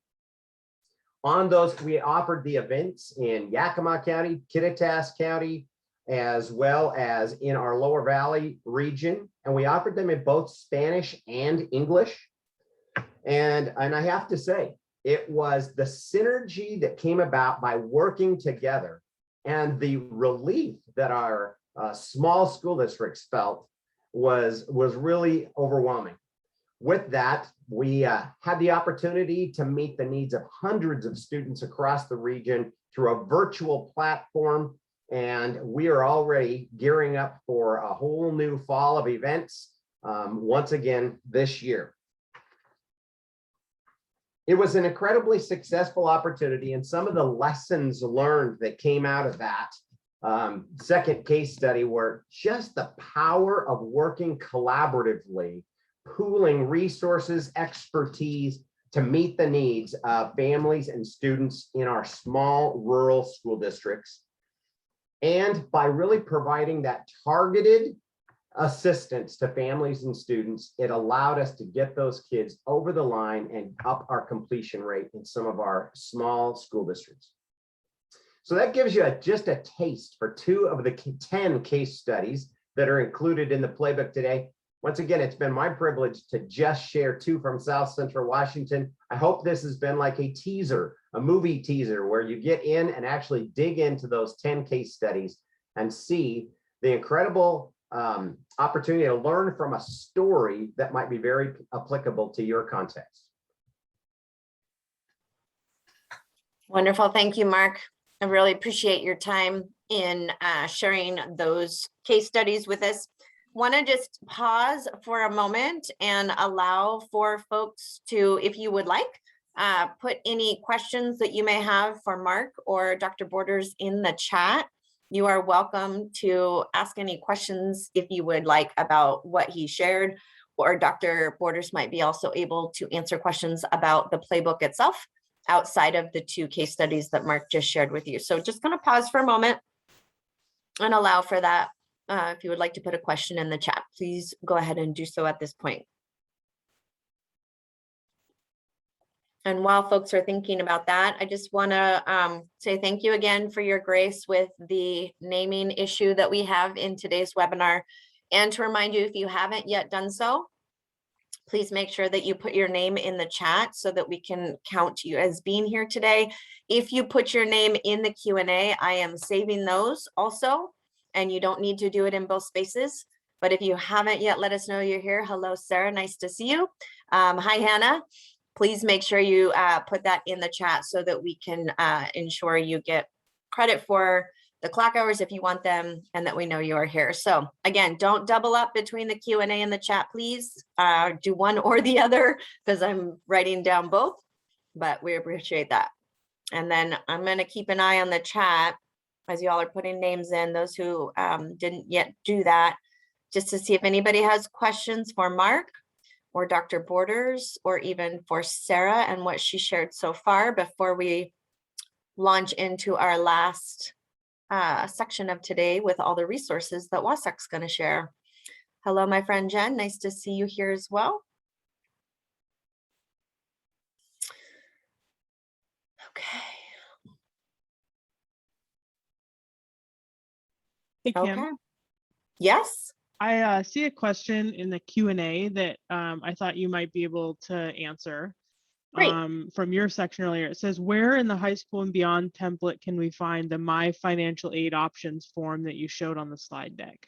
E: On those, we offered the events in Yakima County, Kittitas County, as well as in our Lower Valley region. And we offered them in both Spanish and English. And I have to say, it was the synergy that came about by working together and the relief that our small school districts felt was really overwhelming. With that, we had the opportunity to meet the needs of hundreds of students across the region through a virtual platform. And we are already gearing up for a whole new fall of events once again this year. It was an incredibly successful opportunity, and some of the lessons learned that came out of that second case study were just the power of working collaboratively, pooling resources, expertise to meet the needs of families and students in our small rural school districts. And by really providing that targeted assistance to families and students, it allowed us to get those kids over the line and up our completion rate in some of our small school districts. So that gives you just a taste for 2 of the 10 case studies that are included in the playbook today. Once again, it's been my privilege to just share 2 from South Central Washington. I hope this has been like a teaser, a movie teaser, where you get in and actually dig into those 10 case studies and see the incredible opportunity to learn from a story that might be very applicable to your context.
B: Wonderful. Thank you, Mark. I really appreciate your time in sharing those case studies with us. Want to just pause for a moment and allow for folks to, if you would like, put any questions that you may have for Mark or Dr. Borders in the chat. You are welcome to ask any questions if you would like about what he shared, or Dr. Borders might be also able to answer questions about the playbook itself outside of the 2 case studies that Mark just shared with you. So just going to pause for a moment and allow for that. If you would like to put a question in the chat, please go ahead and do so at this point. And while folks are thinking about that, I just want to say thank you again for your grace with the naming issue that we have in today's webinar. And to remind you, if you haven't yet done so, please make sure that you put your name in the chat so that we can count you as being here today. If you put your name in the Q&A, I am saving those also, and you don't need to do it in both spaces. But if you haven't yet, let us know you're here. Hello, Sarah, nice to see you. Hi, Hannah. Please make sure you put that in the chat so that we can ensure you get credit for the clock hours if you want them, and that we know you are here. So again, don't double up between the Q&A and the chat, please. Do one or the other, because I'm writing down both, but we appreciate that. And then I'm going to keep an eye on the chat as y'all are putting names in, those who didn't yet do that, just to see if anybody has questions for Mark or Dr. Borders, or even for Sarah and what she shared so far before we launch into our last section of today with all the resources that WSAC is going to share. Hello, my friend Jen. Nice to see you here as well. Okay.
A: Hey, Kim.
B: Okay. Yes.
A: I see a question in the Q&A that I thought you might be able to answer.
B: Great.
A: From your section earlier. It says, where in the high school and beyond template can we find the My Financial Aid Options form that you showed on the slide deck?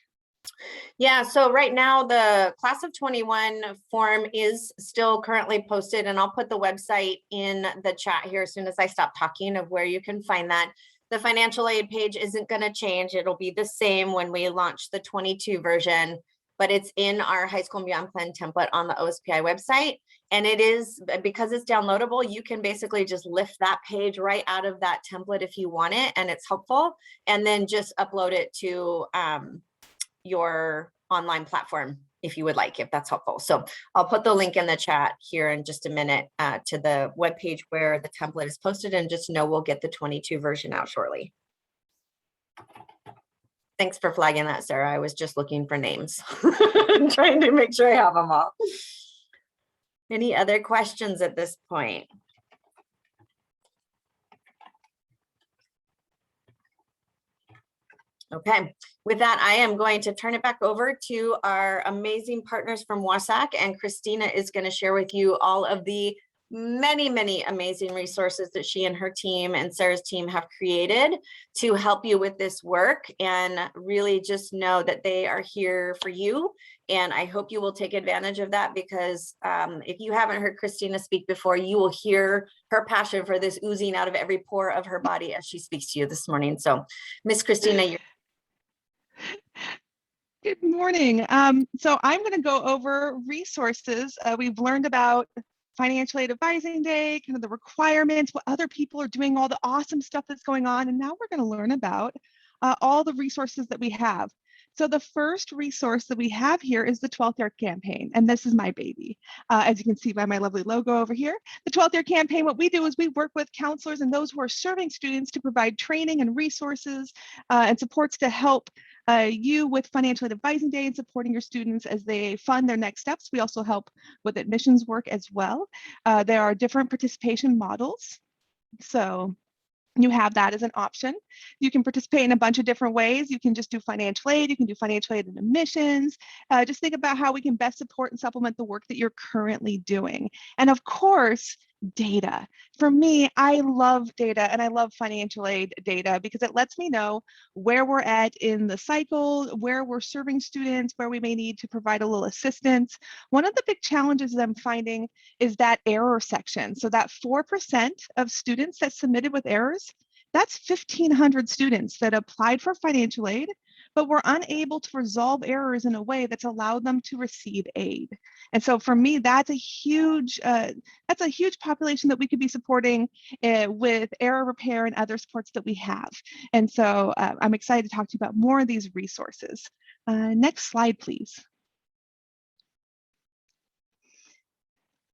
B: Yeah, so right now the class of 21 form is still currently posted, and I'll put the website in the chat here as soon as I stop talking of where you can find that. The financial aid page isn't going to change. It'll be the same when we launch the 22 version, but it's in our high school and beyond plan template on the OSPI website. And it is, because it's downloadable, you can basically just lift that page right out of that template if you want it, and it's helpful, and then just upload it to your online platform if you would like, if that's helpful. So I'll put the link in the chat here in just a minute to the webpage where the template is posted, and just know we'll get the 22 version out shortly. Thanks for flagging that, Sarah. I was just looking for names. I'm trying to make sure I have them all. Any other questions at this point? Okay, with that, I am going to turn it back over to our amazing partners from WSAC, and Christina is going to share with you all of the many amazing resources that she and her team and Sarah's team have created to help you with this work, and really just know that they are here for you. And I hope you will take advantage of that, because if you haven't heard Christina speak before, you will hear her passion for this oozing out of every pore of her body as she speaks to you this morning. So Miss Christina, you're
C: Good morning. So I'm going to go over resources. We've learned about Financial Aid Advising Day, kind of the requirements, what other people are doing, all the awesome stuff that's going on. And now we're going to learn about all the resources that we have. So the first resource that we have here is the 12th Year Campaign, and this is my baby. As you can see by my lovely logo over here, the 12th Year Campaign, what we do is we work with counselors and those who are serving students to provide training and resources and supports to help you with Financial Aid Advising Day and supporting your students as they fund their next steps. We also help with admissions work as well. There are different participation models. So you have that as an option. You can participate in a bunch of different ways. You can just do financial aid. You can do financial aid and admissions. Just think about how we can best support and supplement the work that you're currently doing. And of course, data. For me, I love data, and I love financial aid data because it lets me know where we're at in the cycle, where we're serving students, where we may need to provide a little assistance. One of the big challenges that I'm finding is that error section. So that 4% of students that submitted with errors, that's 1,500 students that applied for financial aid, but we're unable to resolve errors in a way that's allowed them to receive aid. And so for me, that's a huge population that we could be supporting with error repair and other supports that we have. And so I'm excited to talk to you about more of these resources. Next slide, please.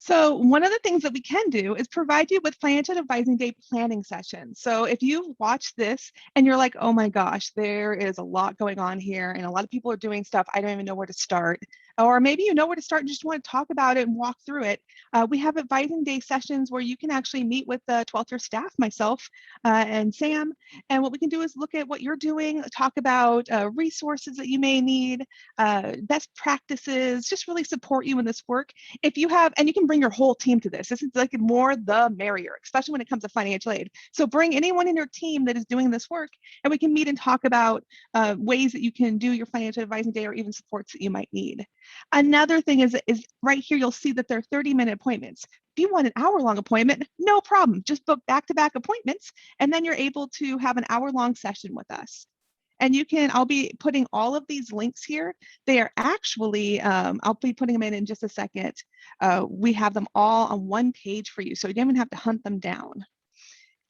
C: So one of the things that we can do is provide you with Financial Advising Day planning sessions. So if you watch this and you're like, oh my gosh, there is a lot going on here and a lot of people are doing stuff, I don't even know where to start. Or maybe you know where to start and just want to talk about it and walk through it. We have Advising Day sessions where you can actually meet with the 12th year staff, myself and Sam. And what we can do is look at what you're doing, talk about resources that you may need, best practices, just really support you in this work. If you have, and you can bring your whole team to this. This is like more the merrier, especially when it comes to financial aid. So bring anyone in your team that is doing this work and we can meet and talk about ways that you can do your Financial Advising Day or even supports that you might need. Another thing is right here, you'll see that there are 30-minute appointments. If you want an hour-long appointment, no problem. Just book back-to-back appointments, and then you're able to have an hour-long session with us. And you can, I'll be putting all of these links here. They are actually, I'll be putting them in just a second. We have them all on one page for you, so you don't even have to hunt them down.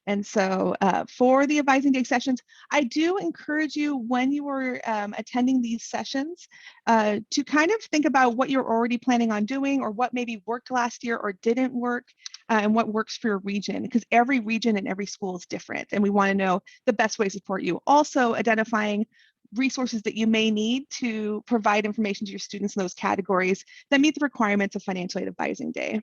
C: And so for the Advising Day sessions, I do encourage you when you are attending these sessions to kind of think about what you're already planning on doing or what maybe worked last year or didn't work and what works for your region, because every region and every school is different. And we want to know the best way to support you. Also identifying resources that you may need to provide information to your students in those categories that meet the requirements of Financial Aid Advising Day.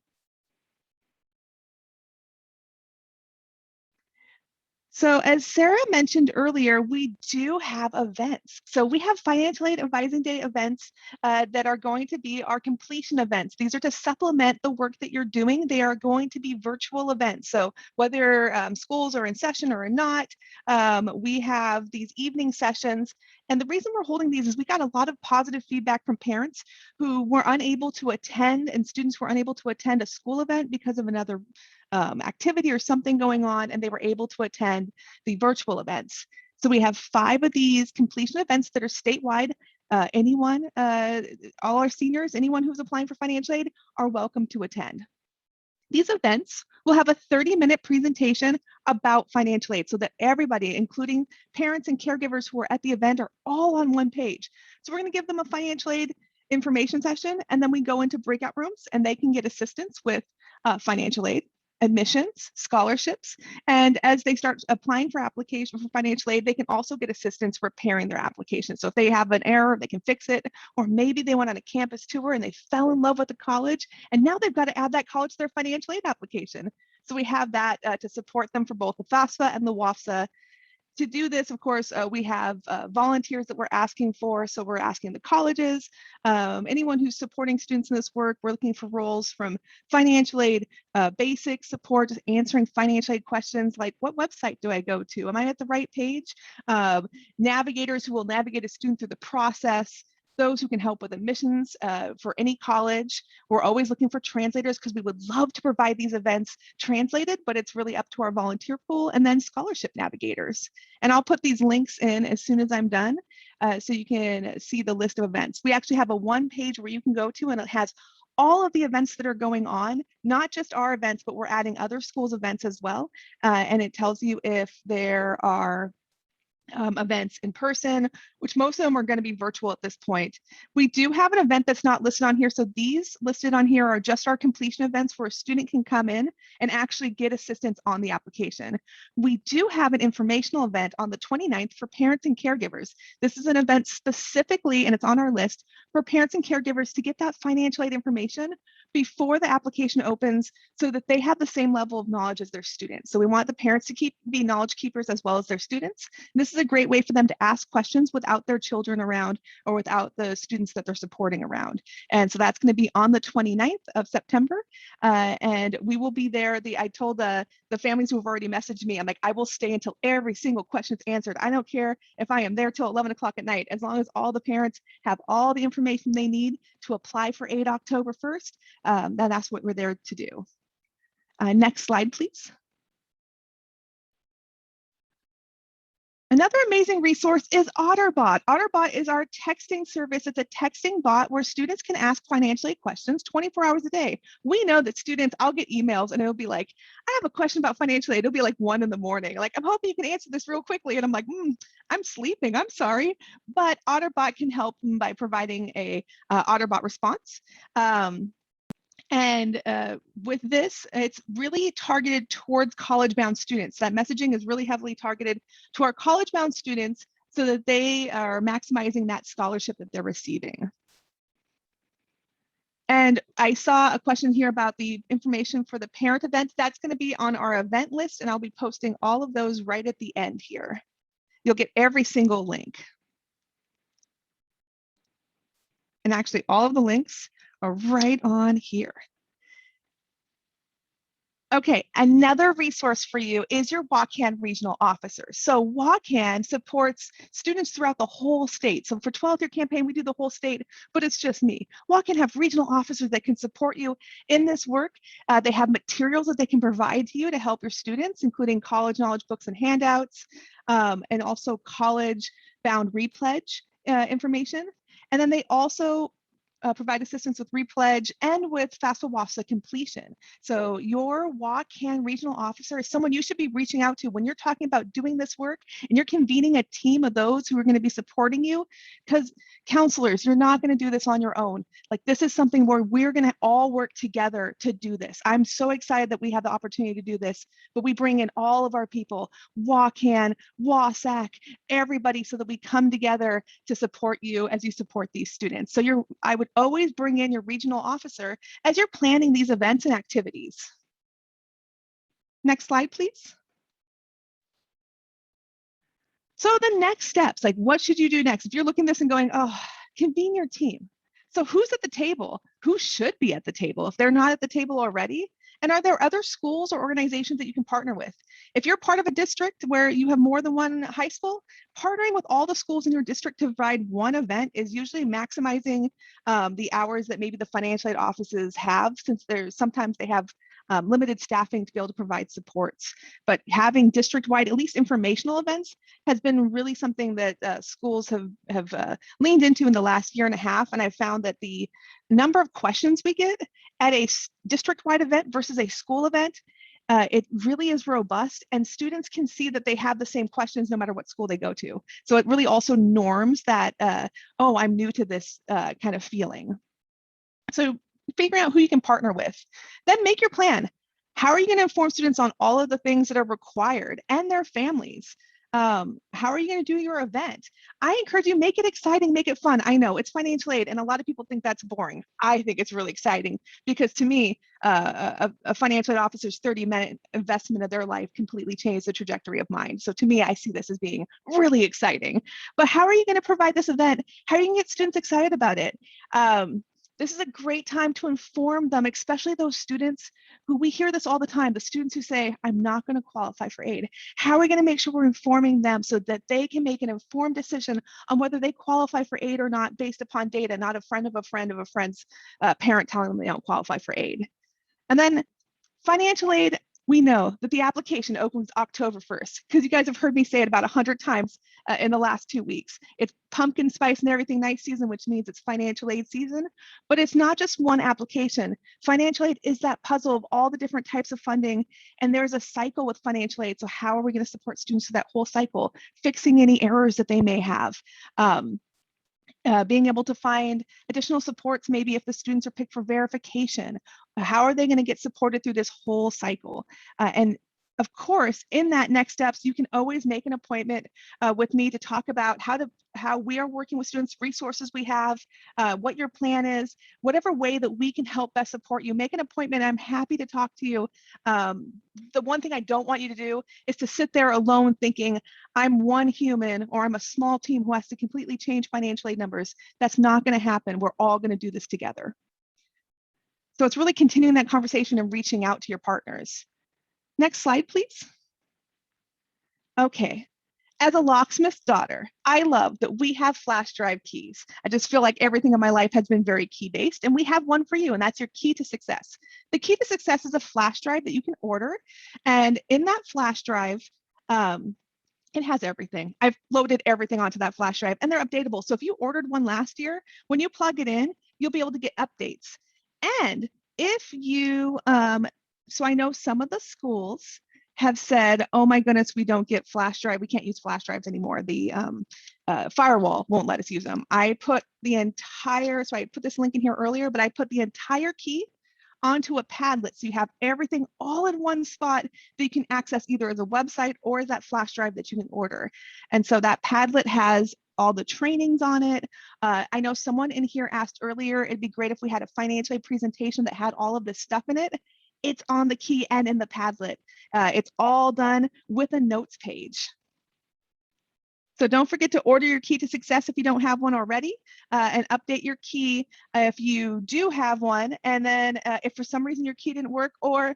C: So as Sarah mentioned earlier, we do have events. So we have Financial Aid Advising Day events that are going to be our completion events. These are to supplement the work that you're doing. They are going to be virtual events. So whether schools are in session or not, we have these evening sessions. And the reason we're holding these is we got a lot of positive feedback from parents who were unable to attend and students who were unable to attend a school event because of another activity or something going on, and they were able to attend the virtual events. So we have 5 of these completion events that are statewide. Anyone, all our seniors, anyone who's applying for financial aid are welcome to attend. These events will have a 30-minute presentation about financial aid so that everybody, including parents and caregivers who are at the event, are all on one page. So we're going to give them a financial aid information session, and then we go into breakout rooms and they can get assistance with financial aid, admissions, scholarships, and as they start applying for application for financial aid, they can also get assistance preparing their application. So if they have an error, they can fix it, or maybe they went on a campus tour and they fell in love with the college, and now they've got to add that college to their financial aid application. So we have that to support them for both the FAFSA and the WSAC. To do this, of course, we have volunteers that we're asking for. So we're asking the colleges, anyone who's supporting students in this work. We're looking for roles from financial aid, basic support, just answering financial aid questions like, what website do I go to? Am I at the right page? Navigators who will navigate a student through the process. Those who can help with admissions for any college. We're always looking for translators because we would love to provide these events translated, but it's really up to our volunteer pool, and then scholarship navigators. And I'll put these links in as soon as I'm done so you can see the list of events. We actually have a one page where you can go to, and it has all of the events that are going on, not just our events, but we're adding other schools' events as well. And it tells you if there are events in person, which most of them are going to be virtual at this point. We do have an event that's not listed on here. So these listed on here are just our completion events where a student can come in and actually get assistance on the application. We do have an informational event on the 29th for parents and caregivers. This is an event specifically, and it's on our list, for parents and caregivers to get that financial aid information before the application opens so that they have the same level of knowledge as their students. So we want the parents to be knowledge keepers as well as their students. And this is a great way for them to ask questions without their children around or without the students that they're supporting around. And so that's going to be on the 29th of September. And we will be there. I told the families who have already messaged me, I'm like, I will stay until every single question is answered. I don't care if I am there till 11 o'clock at night, as long as all the parents have all the information they need to apply for aid October 1st. That's what we're there to do. Next slide, please. Another amazing resource is OtterBot. OtterBot is our texting service. It's a texting bot where students can ask financial aid questions 24 hours a day. We know that students, I'll get emails and it'll be like, I have a question about financial aid. It'll be like 1 in the morning. Like, I'm hoping you can answer this real quickly. And I'm like, I'm sleeping, I'm sorry. But OtterBot can help by providing a OtterBot response. And with this, it's really targeted towards college-bound students. That messaging is really heavily targeted to our college-bound students so that they are maximizing that scholarship that they're receiving. And I saw a question here about the information for the parent event. That's going to be on our event list, and I'll be posting all of those right at the end here. You'll get every single link. And actually, all of the links are right on here. Okay, another resource for you is your WCAN regional officers. So WCAN supports students throughout the whole state. So for 12th year campaign, we do the whole state, but it's just me. WCAN have regional officers that can support you in this work. They have materials that they can provide to you to help your students, including college knowledge books and handouts, and also college-bound repledge information. And then they also provide assistance with repledge and with Fafsa completion. So your WCAN regional officer is someone you should be reaching out to when you're talking about doing this work and you're convening a team of those who are going to be supporting you, because counselors, you're not going to do this on your own. Like, this is something where we're going to all work together to do this. I'm so excited that we have the opportunity to do this, but we bring in all of our people, WCAN, WSAC, everybody, so that we come together to support you as you support these students. So I would always bring in your regional officer as you're planning these events and activities. Next slide, please. So the next steps, like, what should you do next? If you're looking at this and going, oh, convene your team. So who's at the table? Who should be at the table if they're not at the table already? And are there other schools or organizations that you can partner with? If you're part of a district where you have more than one high school, partnering with all the schools in your district to provide one event is usually maximizing the hours that maybe the financial aid offices have, since sometimes they have limited staffing to be able to provide supports. But having district-wide, at least informational events, has been really something that schools have leaned into in the last year and a half. And I've found that the number of questions we get at a district-wide event versus a school event, it really is robust, and students can see that they have the same questions no matter what school they go to. So it really also norms that, oh, I'm new to this kind of feeling. So figuring out who you can partner with. Then make your plan. How are you going to inform students on all of the things that are required and their families? How are you going to do your event? I encourage you, make it exciting, make it fun. I know it's financial aid, and a lot of people think that's boring. I think it's really exciting, because to me, a financial aid officer's 30-minute investment of their life completely changed the trajectory of mine. So to me, I see this as being really exciting. But how are you going to provide this event? How are you going to get students excited about it? This is a great time to inform them, especially those students who, we hear this all the time, the students who say, I'm not going to qualify for aid. How are we going to make sure we're informing them so that they can make an informed decision on whether they qualify for aid or not based upon data, not a friend of a friend of a friend's parent telling them they don't qualify for aid? And then financial aid, we know that the application opens October 1st, because you guys have heard me say it about 100 times in the last 2 weeks. It's pumpkin spice and everything nice season, which means it's financial aid season. But it's not just one application. Financial aid is that puzzle of all the different types of funding, and there's a cycle with financial aid. So how are we going to support students through that whole cycle, fixing any errors that they may have? Being able to find additional supports, maybe if the students are picked for verification, how are they going to get supported through this whole cycle? And of course, in that next steps, you can always make an appointment with me to talk about how we are working with students, resources we have, what your plan is, whatever way that we can help best support you. Make an appointment. I'm happy to talk to you. The one thing I don't want you to do is to sit there alone thinking, I'm one human, or I'm a small team who has to completely change financial aid numbers. That's not going to happen. We're all going to do this together. So it's really continuing that conversation and reaching out to your partners. Next slide, please. Okay. As a locksmith's daughter, I love that we have flash drive keys. I just feel like everything in my life has been very key-based, and we have one for you, and that's your key to success. The key to success is a flash drive that you can order, and in that flash drive, It has everything. I've loaded everything onto that flash drive, and they're updatable. So if you ordered one last year, when you plug it in, you'll be able to get updates. And if you, so I know some of the schools have said, oh my goodness, we don't get flash drive. We can't use flash drives anymore. The firewall won't let us use them. I put the entire, so I put this link in here earlier, but I put the entire key onto a Padlet. So you have everything all in one spot that you can access either as a website or as that flash drive that you can order. And so that Padlet has all the trainings on it. I know someone in here asked earlier, it'd be great if we had a financial aid presentation that had all of this stuff in it. It's on the key and in the Padlet. It's all done with a notes page. So don't forget to order your key to success if you don't have one already, and update your key if you do have one. And then if for some reason your key didn't work, or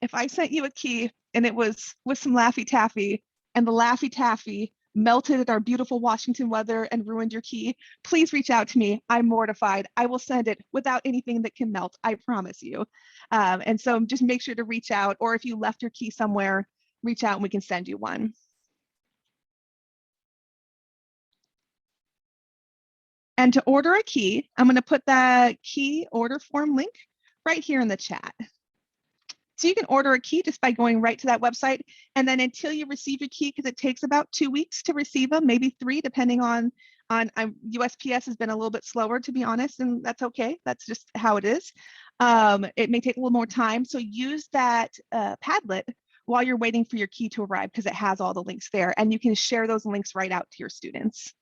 C: if I sent you a key and it was with some Laffy Taffy and the Laffy Taffy melted at our beautiful Washington weather and ruined your key, please reach out to me. I'm mortified. I will send it without anything that can melt, I promise you. And so just make sure to reach out, or if you left your key somewhere, reach out and we can send you one. And to order a key, I'm going to put that key order form link right here in the chat. So you can order a key just by going right to that website. And then until you receive your key, because it takes about 2 weeks to receive them, maybe 3, depending on USPS has been a little bit slower, to be honest, and that's okay. That's just how it is. It may take a little more time. So use that Padlet while you're waiting for your key to arrive, because it has all the links there, and you can share those links right out to your students.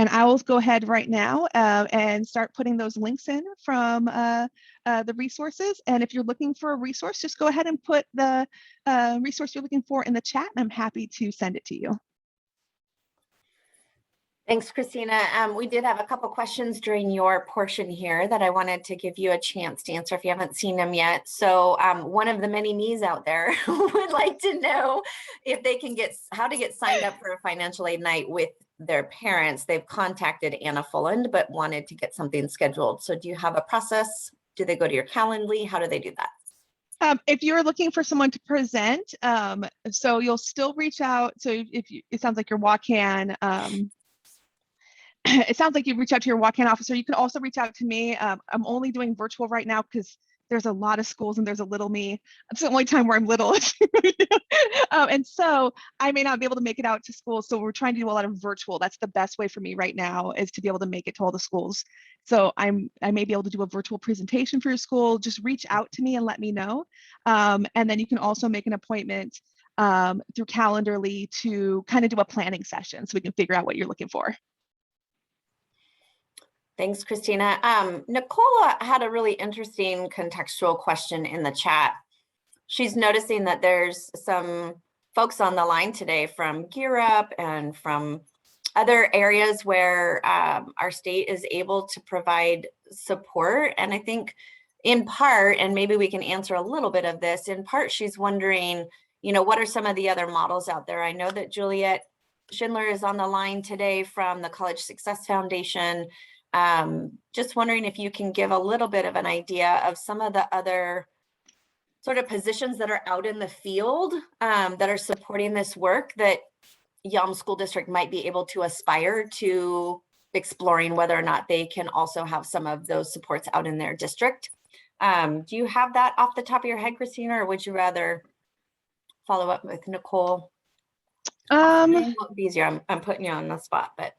C: And I will go ahead right now and start putting those links in from the resources. And if you're looking for a resource, just go ahead and put the resource you're looking for in the chat, and I'm happy to send it to you.
B: Thanks, Christina. We did have a couple questions during your portion here that I wanted to give you a chance to answer if you haven't seen them yet. So one of the many me's out there would like to know if they can how to get signed up for a financial aid night with their parents. They've contacted Anna Fulland, but wanted to get something scheduled. So do you have a process? Do they go to your Calendly? How do they do that?
C: If you're looking for someone to present, so you'll still reach out. So if you, it sounds like your WACAN, it sounds like you reach out to your WACAN officer. You can also reach out to me. I'm only doing virtual right now because there's a lot of schools and there's a little me. It's the only time where I'm little. And so I may not be able to make it out to school. So we're trying to do a lot of virtual. That's the best way for me right now, is to be able to make it to all the schools. So I may be able to do a virtual presentation for your school. Just reach out to me and let me know. And then you can also make an appointment through Calendly to kind of do a planning session so we can figure out what you're looking for.
B: Thanks, Christina. Nicola had a really interesting contextual question in the chat. She's noticing that there's some folks on the line today from Gear Up and from other areas where our state is able to provide support. And I think in part, and maybe we can answer a little bit of this, in part, she's wondering, you know, what are some of the other models out there? I know that Juliet Schindler is on the line today from the College Success Foundation. Just wondering if you can give a little bit of an idea of some of the other sort of positions that are out in the field that are supporting this work that Yelm School District might be able to aspire to exploring whether or not they can also have some of those supports out in their district. Do you have that off the top of your head, Christina, or would you rather follow up with Nicole? It would be easier. I'm putting you on the spot, but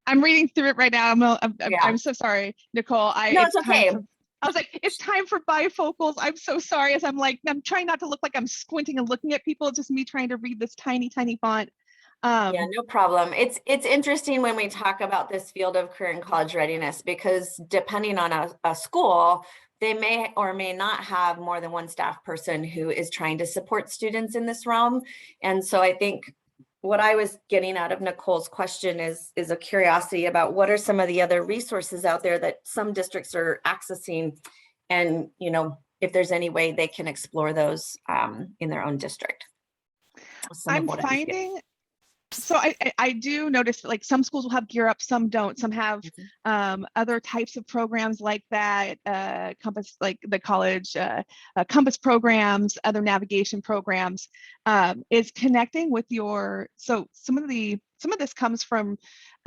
C: I'm reading through it right now. I'm so sorry, Nicole.
B: No, it's okay.
C: I was like, it's time for bifocals. I'm so sorry. As I'm trying not to look like I'm squinting and looking at people. It's just me trying to read this tiny, tiny font.
B: Yeah, no problem. It's interesting when we talk about this field of career and college readiness, because depending on a school, they may or may not have more than one staff person who is trying to support students in this realm. And so I think what I was getting out of Nicole's question is a curiosity about what are some of the other resources out there that some districts are accessing, and, you know, if there's any way they can explore those in their own district.
C: I'm finding So I do notice like some schools will have Gear Up, some don't. Some have other types of programs like that, Compass, like the college Compass programs, other navigation programs, is connecting with your, so some of this comes from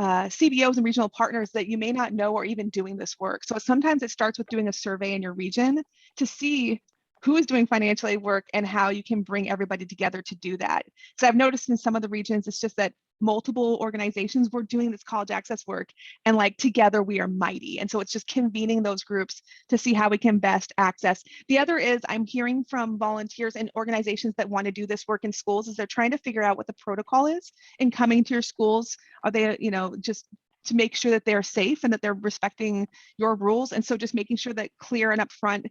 C: CBOs and regional partners that you may not know are even doing this work. So sometimes it starts with doing a survey in your region to see who is doing financial aid work and how you can bring everybody together to do that. So I've noticed in some of the regions, it's just that multiple organizations were doing this college access work, and like together we are mighty. And so it's just convening those groups to see how we can best access. The other is I'm hearing from volunteers and organizations that want to do this work in schools is they're trying to figure out what the protocol is in coming to your schools. Are they, just to make sure that they're safe and that they're respecting your rules. And so just making sure that clear and upfront,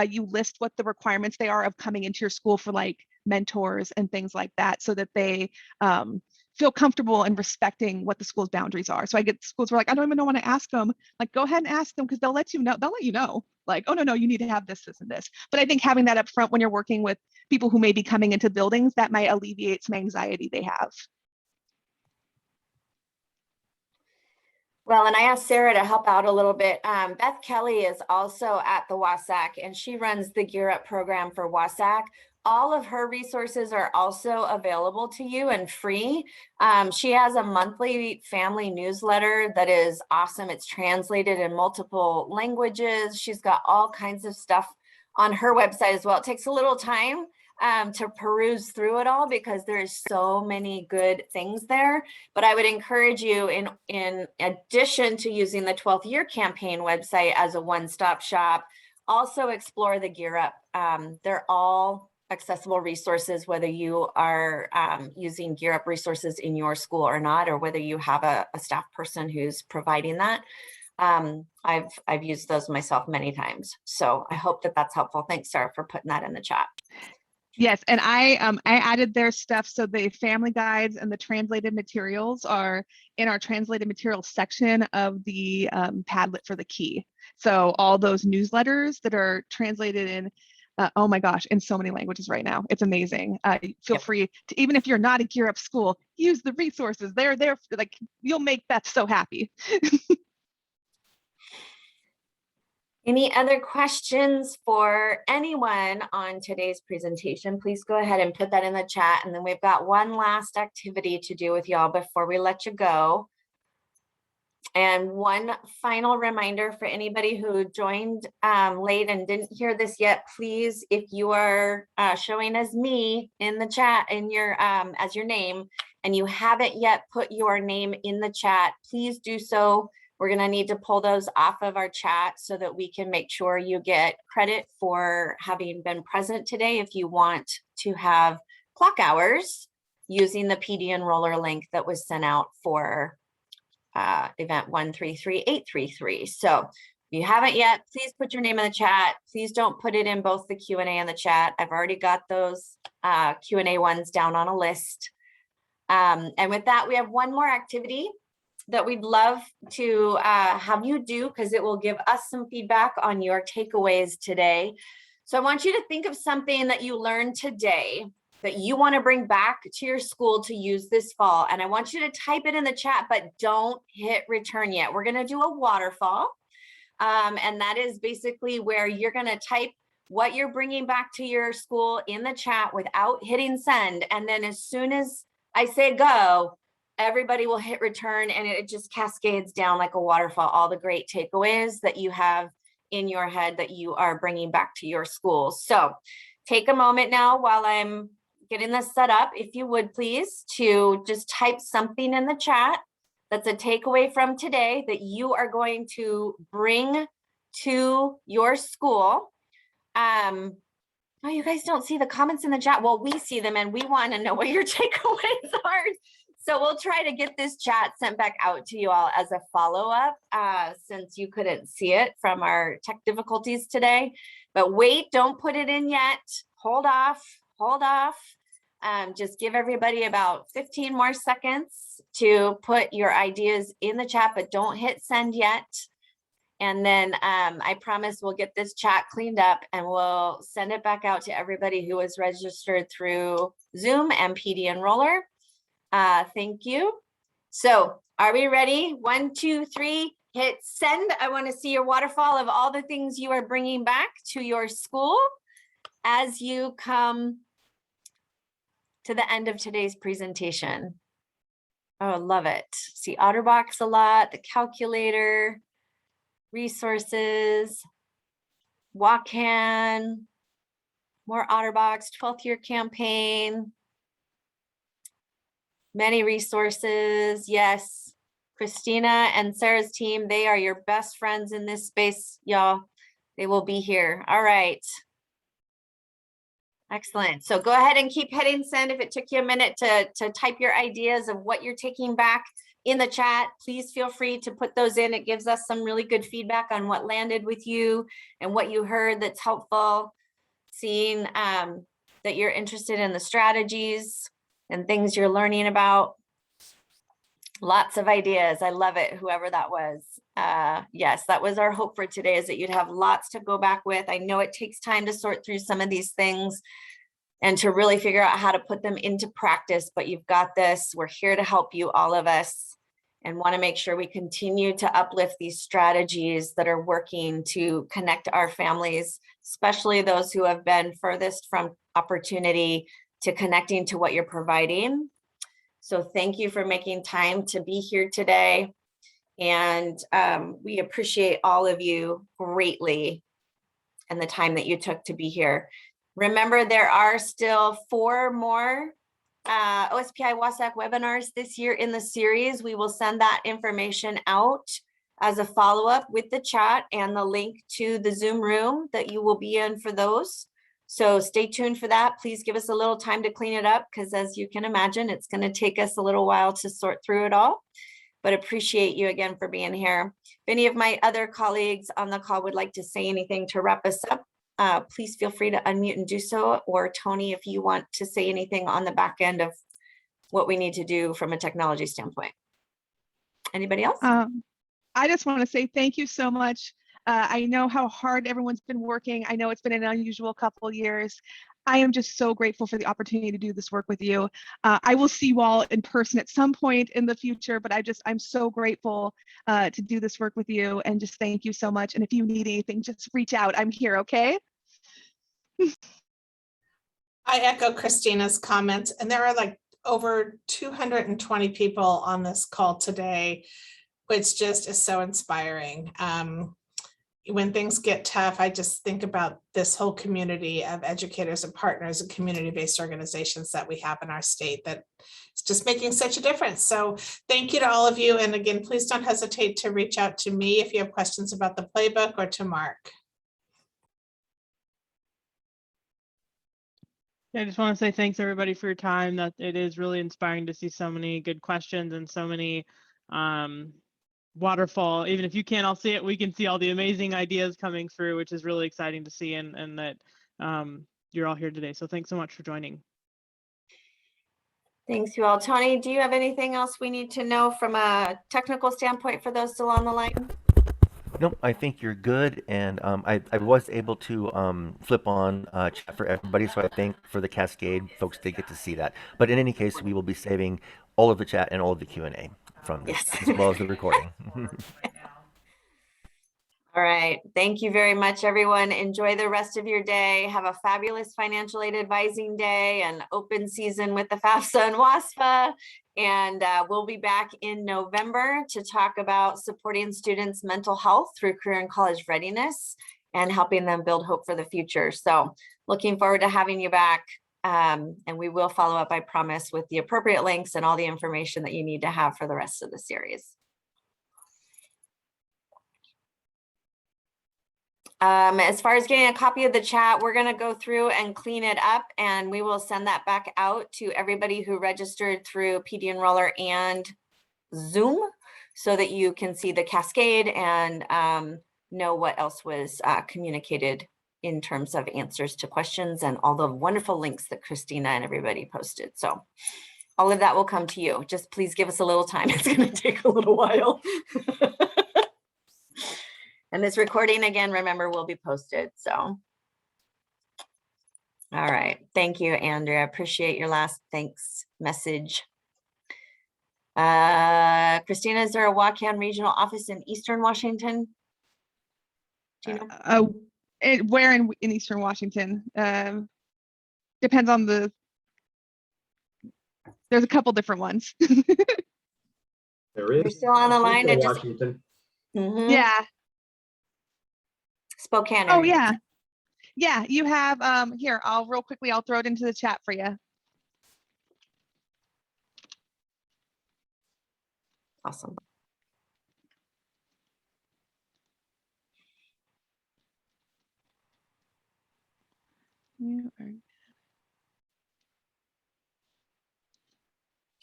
C: you list what the requirements they are of coming into your school for like mentors and things like that, so that they feel comfortable and respecting what the school's boundaries are. So I get schools where like, I don't even know when to ask them, like, go ahead and ask them because they'll let you know, like, oh, no, you need to have this, this, and this. But I think having that up front when you're working with people who may be coming into buildings, that might alleviate some anxiety they have.
B: Well, and I asked Sarah to help out a little bit. Beth Kelly is also at the WSAC, and she runs the Gear Up program for WSAC. All of her resources are also available to you and free. She has a monthly family newsletter that is awesome. It's translated in multiple languages. She's got all kinds of stuff on her website as well. It takes a little time to peruse through it all because there's so many good things there. But I would encourage you, in addition to using the 12th year campaign website as a one-stop shop, also explore the Gear Up. They're all accessible resources, whether you are using Gear Up resources in your school or not, or whether you have a staff person who's providing that. I've used those myself many times. So I hope that that's helpful. Thanks, Sarah, for putting that in the chat.
C: Yes, and I added their stuff, so the family guides and the translated materials are in our translated materials section of the Padlet for the Key. So all those newsletters that are translated in, oh my gosh, in so many languages right now, it's amazing. Feel free to, even if you're not a Gear Up school, use the resources. They're there, like you'll make Beth so happy.
B: Any other questions for anyone on today's presentation? Please go ahead and put that in the chat. And then we've got one last activity to do with y'all before we let you go. And one final reminder for anybody who joined late and didn't hear this yet, please, if you are showing as me in the chat in your as your name, and you haven't yet put your name in the chat, please do so. We're going to need to pull those off of our chat so that we can make sure you get credit for having been present today if you want to have clock hours using the PD Enroller link that was sent out for event 133833. So if you haven't yet, please put your name in the chat. Please don't put it in both the Q&A and the chat. I've already got those Q&A ones down on a list. And with that, we have one more activity that we'd love to have you do, because it will give us some feedback on your takeaways today. So I want you to think of something that you learned today that you want to bring back to your school to use this fall. And I want you to type it in the chat, but don't hit return yet. We're going to do a waterfall. And that is basically where you're going to type what you're bringing back to your school in the chat without hitting send. And then as soon as I say go, everybody will hit return, and it just cascades down like a waterfall, all the great takeaways that you have in your head that you are bringing back to your schools. So take a moment now while I'm getting this set up, if you would please, to just type something in the chat that's a takeaway from today that you are going to bring to your school. Oh, you guys don't see the comments in the chat. Well, we see them and we want to know what your takeaways are. So we'll try to get this chat sent back out to you all as a follow-up since you couldn't see it from our tech difficulties today. But wait, don't put it in yet. Hold off, hold off. Just give everybody about 15 more seconds to put your ideas in the chat, but don't hit send yet. And then I promise we'll get this chat cleaned up and we'll send it back out to everybody who was registered through Zoom and PD Enroller. Thank you. So are we ready? 1, 2, 3, hit send. I want to see your waterfall of all the things you are bringing back to your school as you come to the end of today's presentation. Oh, love it. See OtterBox a lot, the calculator, resources, WACAN, more OtterBox, 12th year campaign, many resources. Yes, Christina and Sarah's team, they are your best friends in this space, y'all. They will be here. All right. Excellent. So go ahead and keep hitting send. If it took you a minute to type your ideas of what you're taking back in the chat, please feel free to put those in. It gives us some really good feedback on what landed with you and what you heard that's helpful. Seeing that you're interested in the strategies and things you're learning about. Lots of ideas. I love it, whoever that was. Yes, that was our hope for today, is that you'd have lots to go back with. I know it takes time to sort through some of these things and to really figure out how to put them into practice, but you've got this. We're here to help you, all of us, and want to make sure we continue to uplift these strategies that are working to connect our families, especially those who have been furthest from opportunity, to connecting to what you're providing. So thank you for making time to be here today. And we appreciate all of you greatly and the time that you took to be here. Remember, there are still 4 more OSPI-WSAC webinars this year in the series. We will send that information out as a follow-up with the chat and the link to the Zoom room that you will be in for those. So stay tuned for that. Please give us a little time to clean it up, because as you can imagine, it's going to take us a little while to sort through it all. But appreciate you again for being here. If any of my other colleagues on the call would like to say anything to wrap us up, please feel free to unmute and do so. Or Tony, if you want to say anything on the back end of what we need to do from a technology standpoint. Anybody else?
C: I just want to say thank you so much. I know how hard everyone's been working. I know it's been an unusual couple of years. I am just so grateful for the opportunity to do this work with you. I will see you all in person at some point in the future, but I'm so grateful to do this work with you, and just thank you so much. And if you need anything, just reach out. I'm here, okay?
D: I echo Christina's comments, and there are like over 220 people on this call today, which just is so inspiring. When things get tough, I just think about this whole community of educators and partners and community-based organizations that we have in our state that is just making such a difference. So thank you to all of you. And again, please don't hesitate to reach out to me if you have questions about the playbook, or to Mark.
A: I just want to say thanks everybody for your time. That it is really inspiring to see so many good questions and so many waterfall. Even if you can't all see it, we can see all the amazing ideas coming through, which is really exciting to see, and that you're all here today. So thanks so much for joining.
B: Thanks you all. Tony, do you have anything else we need to know from a technical standpoint for those still on the line?
F: Nope, I think you're good, and I was able to flip on chat for everybody, so I think for the Cascade folks did get to see that. But in any case, we will be saving all of the chat and all of the Q&A from this, as well as the recording.
B: All right. Thank you very much, everyone. Enjoy the rest of your day. Have a fabulous financial aid advising day and open season with the FAFSA and WSPI. And we'll be back in November to talk about supporting students' mental health through career and college readiness and helping them build hope for the future. So looking forward to having you back. And we will follow up, I promise, with the appropriate links and all the information that you need to have for the rest of the series. As far as getting a copy of the chat, we're going to go through and clean it up, and we will send that back out to everybody who registered through PD Enroller and Zoom, so that you can see the cascade and know what else was communicated in terms of answers to questions and all the wonderful links that Christina and everybody posted. So all of that will come to you. Just please give us a little time. It's going to take a little while. And this recording, again, remember, will be posted. So, all right. Thank you, Andrea. Appreciate your last thanks message. Christina, is there a WACAN regional office in Eastern Washington? Do you know?
C: Where in Eastern Washington? Depends on there's a couple different ones.
E: There is.
B: You're still on the line to just.
E: Washington.
B: Mhm.
C: Yeah.
B: Spokane.
C: Oh,
B: area.
C: yeah. Yeah, you have, here, I'll throw it into the chat for you.
B: Awesome.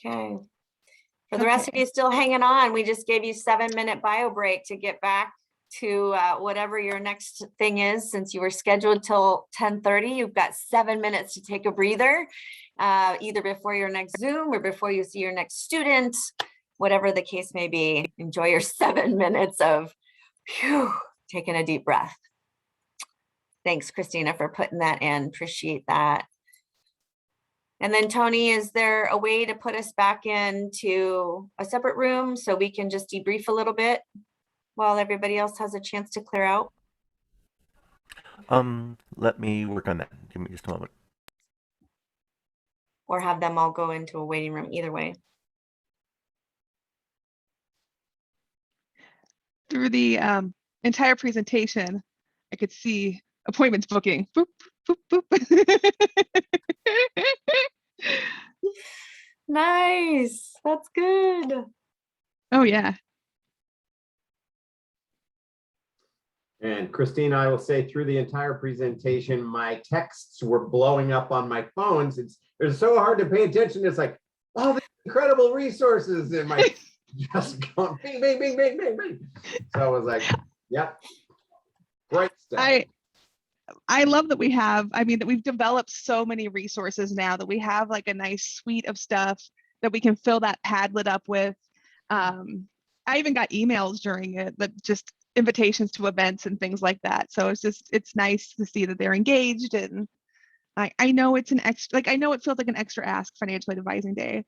B: Okay. For the rest of you still hanging on, we just gave you 7-minute bio break to get back to whatever your next thing is. Since you were scheduled till 10:30, you've got 7 minutes to take a breather, either before your next Zoom or before you see your next student, whatever the case may be. Enjoy your 7 minutes of taking a deep breath. Thanks, Christina, for putting that in. Appreciate that. And then Tony, is there a way to put us back into a separate room so we can just debrief a little bit while everybody else has a chance to clear out?
F: Let me work on that. Give me just a moment.
B: Or have them all go into a waiting room, either way.
C: Through the entire presentation, I could see appointments booking. Boop, boop, boop.
B: Nice. That's good.
C: Oh, yeah.
E: And Christine, I will say through the entire presentation, my texts were blowing up on my phones. It's so hard to pay attention. It's like, oh, these incredible resources. And my just going bing, bing, bing, bing, bing, bing. So I was like, yep. Great stuff.
C: I love that that we've developed so many resources now, that we have like a nice suite of stuff that we can fill that Padlet up with. I even got emails during it that just invitations to events and things like that. So it's nice to see that they're engaged. And I know it's I know it feels like an extra ask, Financial Aid Advising Day,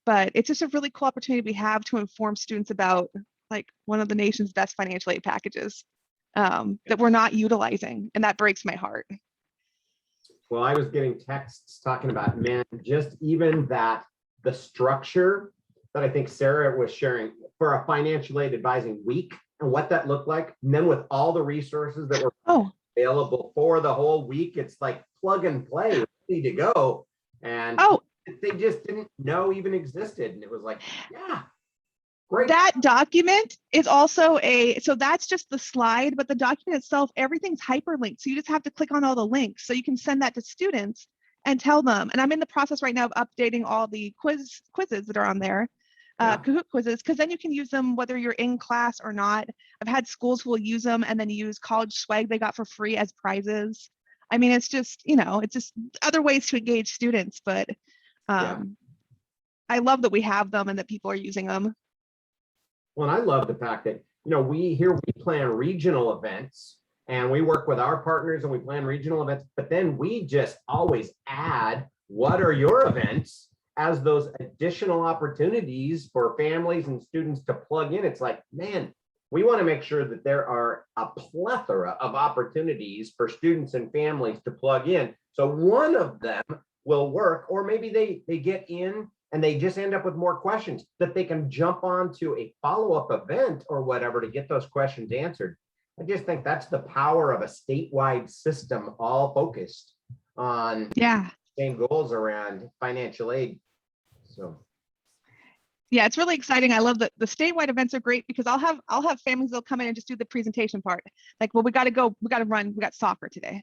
C: but it's just a really cool opportunity we have to inform students about like one of the nation's best financial aid packages that we're not utilizing. And that breaks my heart.
E: Well, I was getting texts talking about, man, just even that, the structure that I think Sarah was sharing for a financial aid advising week and what that looked like. And then with all the resources that were available for the whole week, it's like plug and play, ready to go. And they just didn't know even existed. And it was like, yeah. Great.
C: That document is also so that's just the slide, but the document itself, everything's hyperlinked. So you just have to click on all the links. So you can send that to students and tell them. And I'm in the process right now of updating all the quizzes that are on there, Kahoot quizzes, because then you can use them whether you're in class or not. I've had schools who will use them and then use college swag they got for free as prizes. I mean, it's just, it's just other ways to engage students, but I love that we have them and that people are using them.
E: Well, and I love the fact that, we plan regional events and we work with our partners and we plan regional events, but then we just always add, what are your events as those additional opportunities for families and students to plug in. It's like, man, we want to make sure that there are a plethora of opportunities for students and families to plug in. So one of them will work, or maybe they get in and they just end up with more questions that they can jump on to a follow-up event or whatever to get those questions answered. I just think that's the power of a statewide system, all focused on same goals around financial aid. So
C: yeah, it's really exciting. I love that the statewide events are great because I'll have families that'll come in and just do the presentation part. Like, well, we got to go, we got to run, we got soccer today.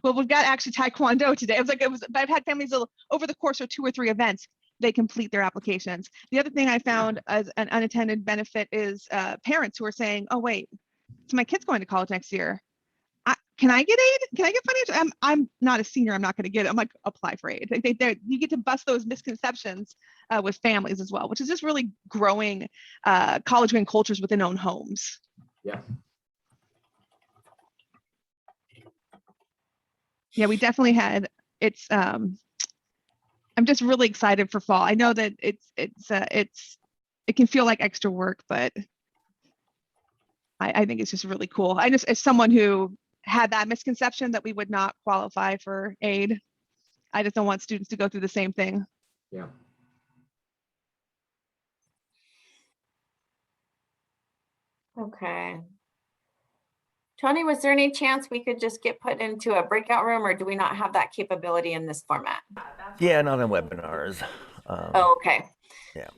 C: Well, we've got actually taekwondo today. But I've had families that over the course of 2 or 3 events, they complete their applications. The other thing I found as an unintended benefit is parents who are saying, oh, wait, so my kid's going to college next year. Can I get aid? Can I get financial? I'm not a senior. I'm not going to get it. I'm like, apply for aid. You get to bust those misconceptions with families as well, which is just really growing college-going cultures within own homes.
E: Yeah.
C: Yeah, we definitely had, it's I'm just really excited for fall. I know that it can feel like extra work, but I think it's just really cool. I just, as someone who had that misconception that we would not qualify for aid, I just don't want students to go through the same thing.
E: Yeah.
B: Okay. Tony, was there any chance we could just get put into a breakout room, or do we not have that capability in this format?
F: Yeah, not on webinars.
B: Oh, okay.
F: Yeah.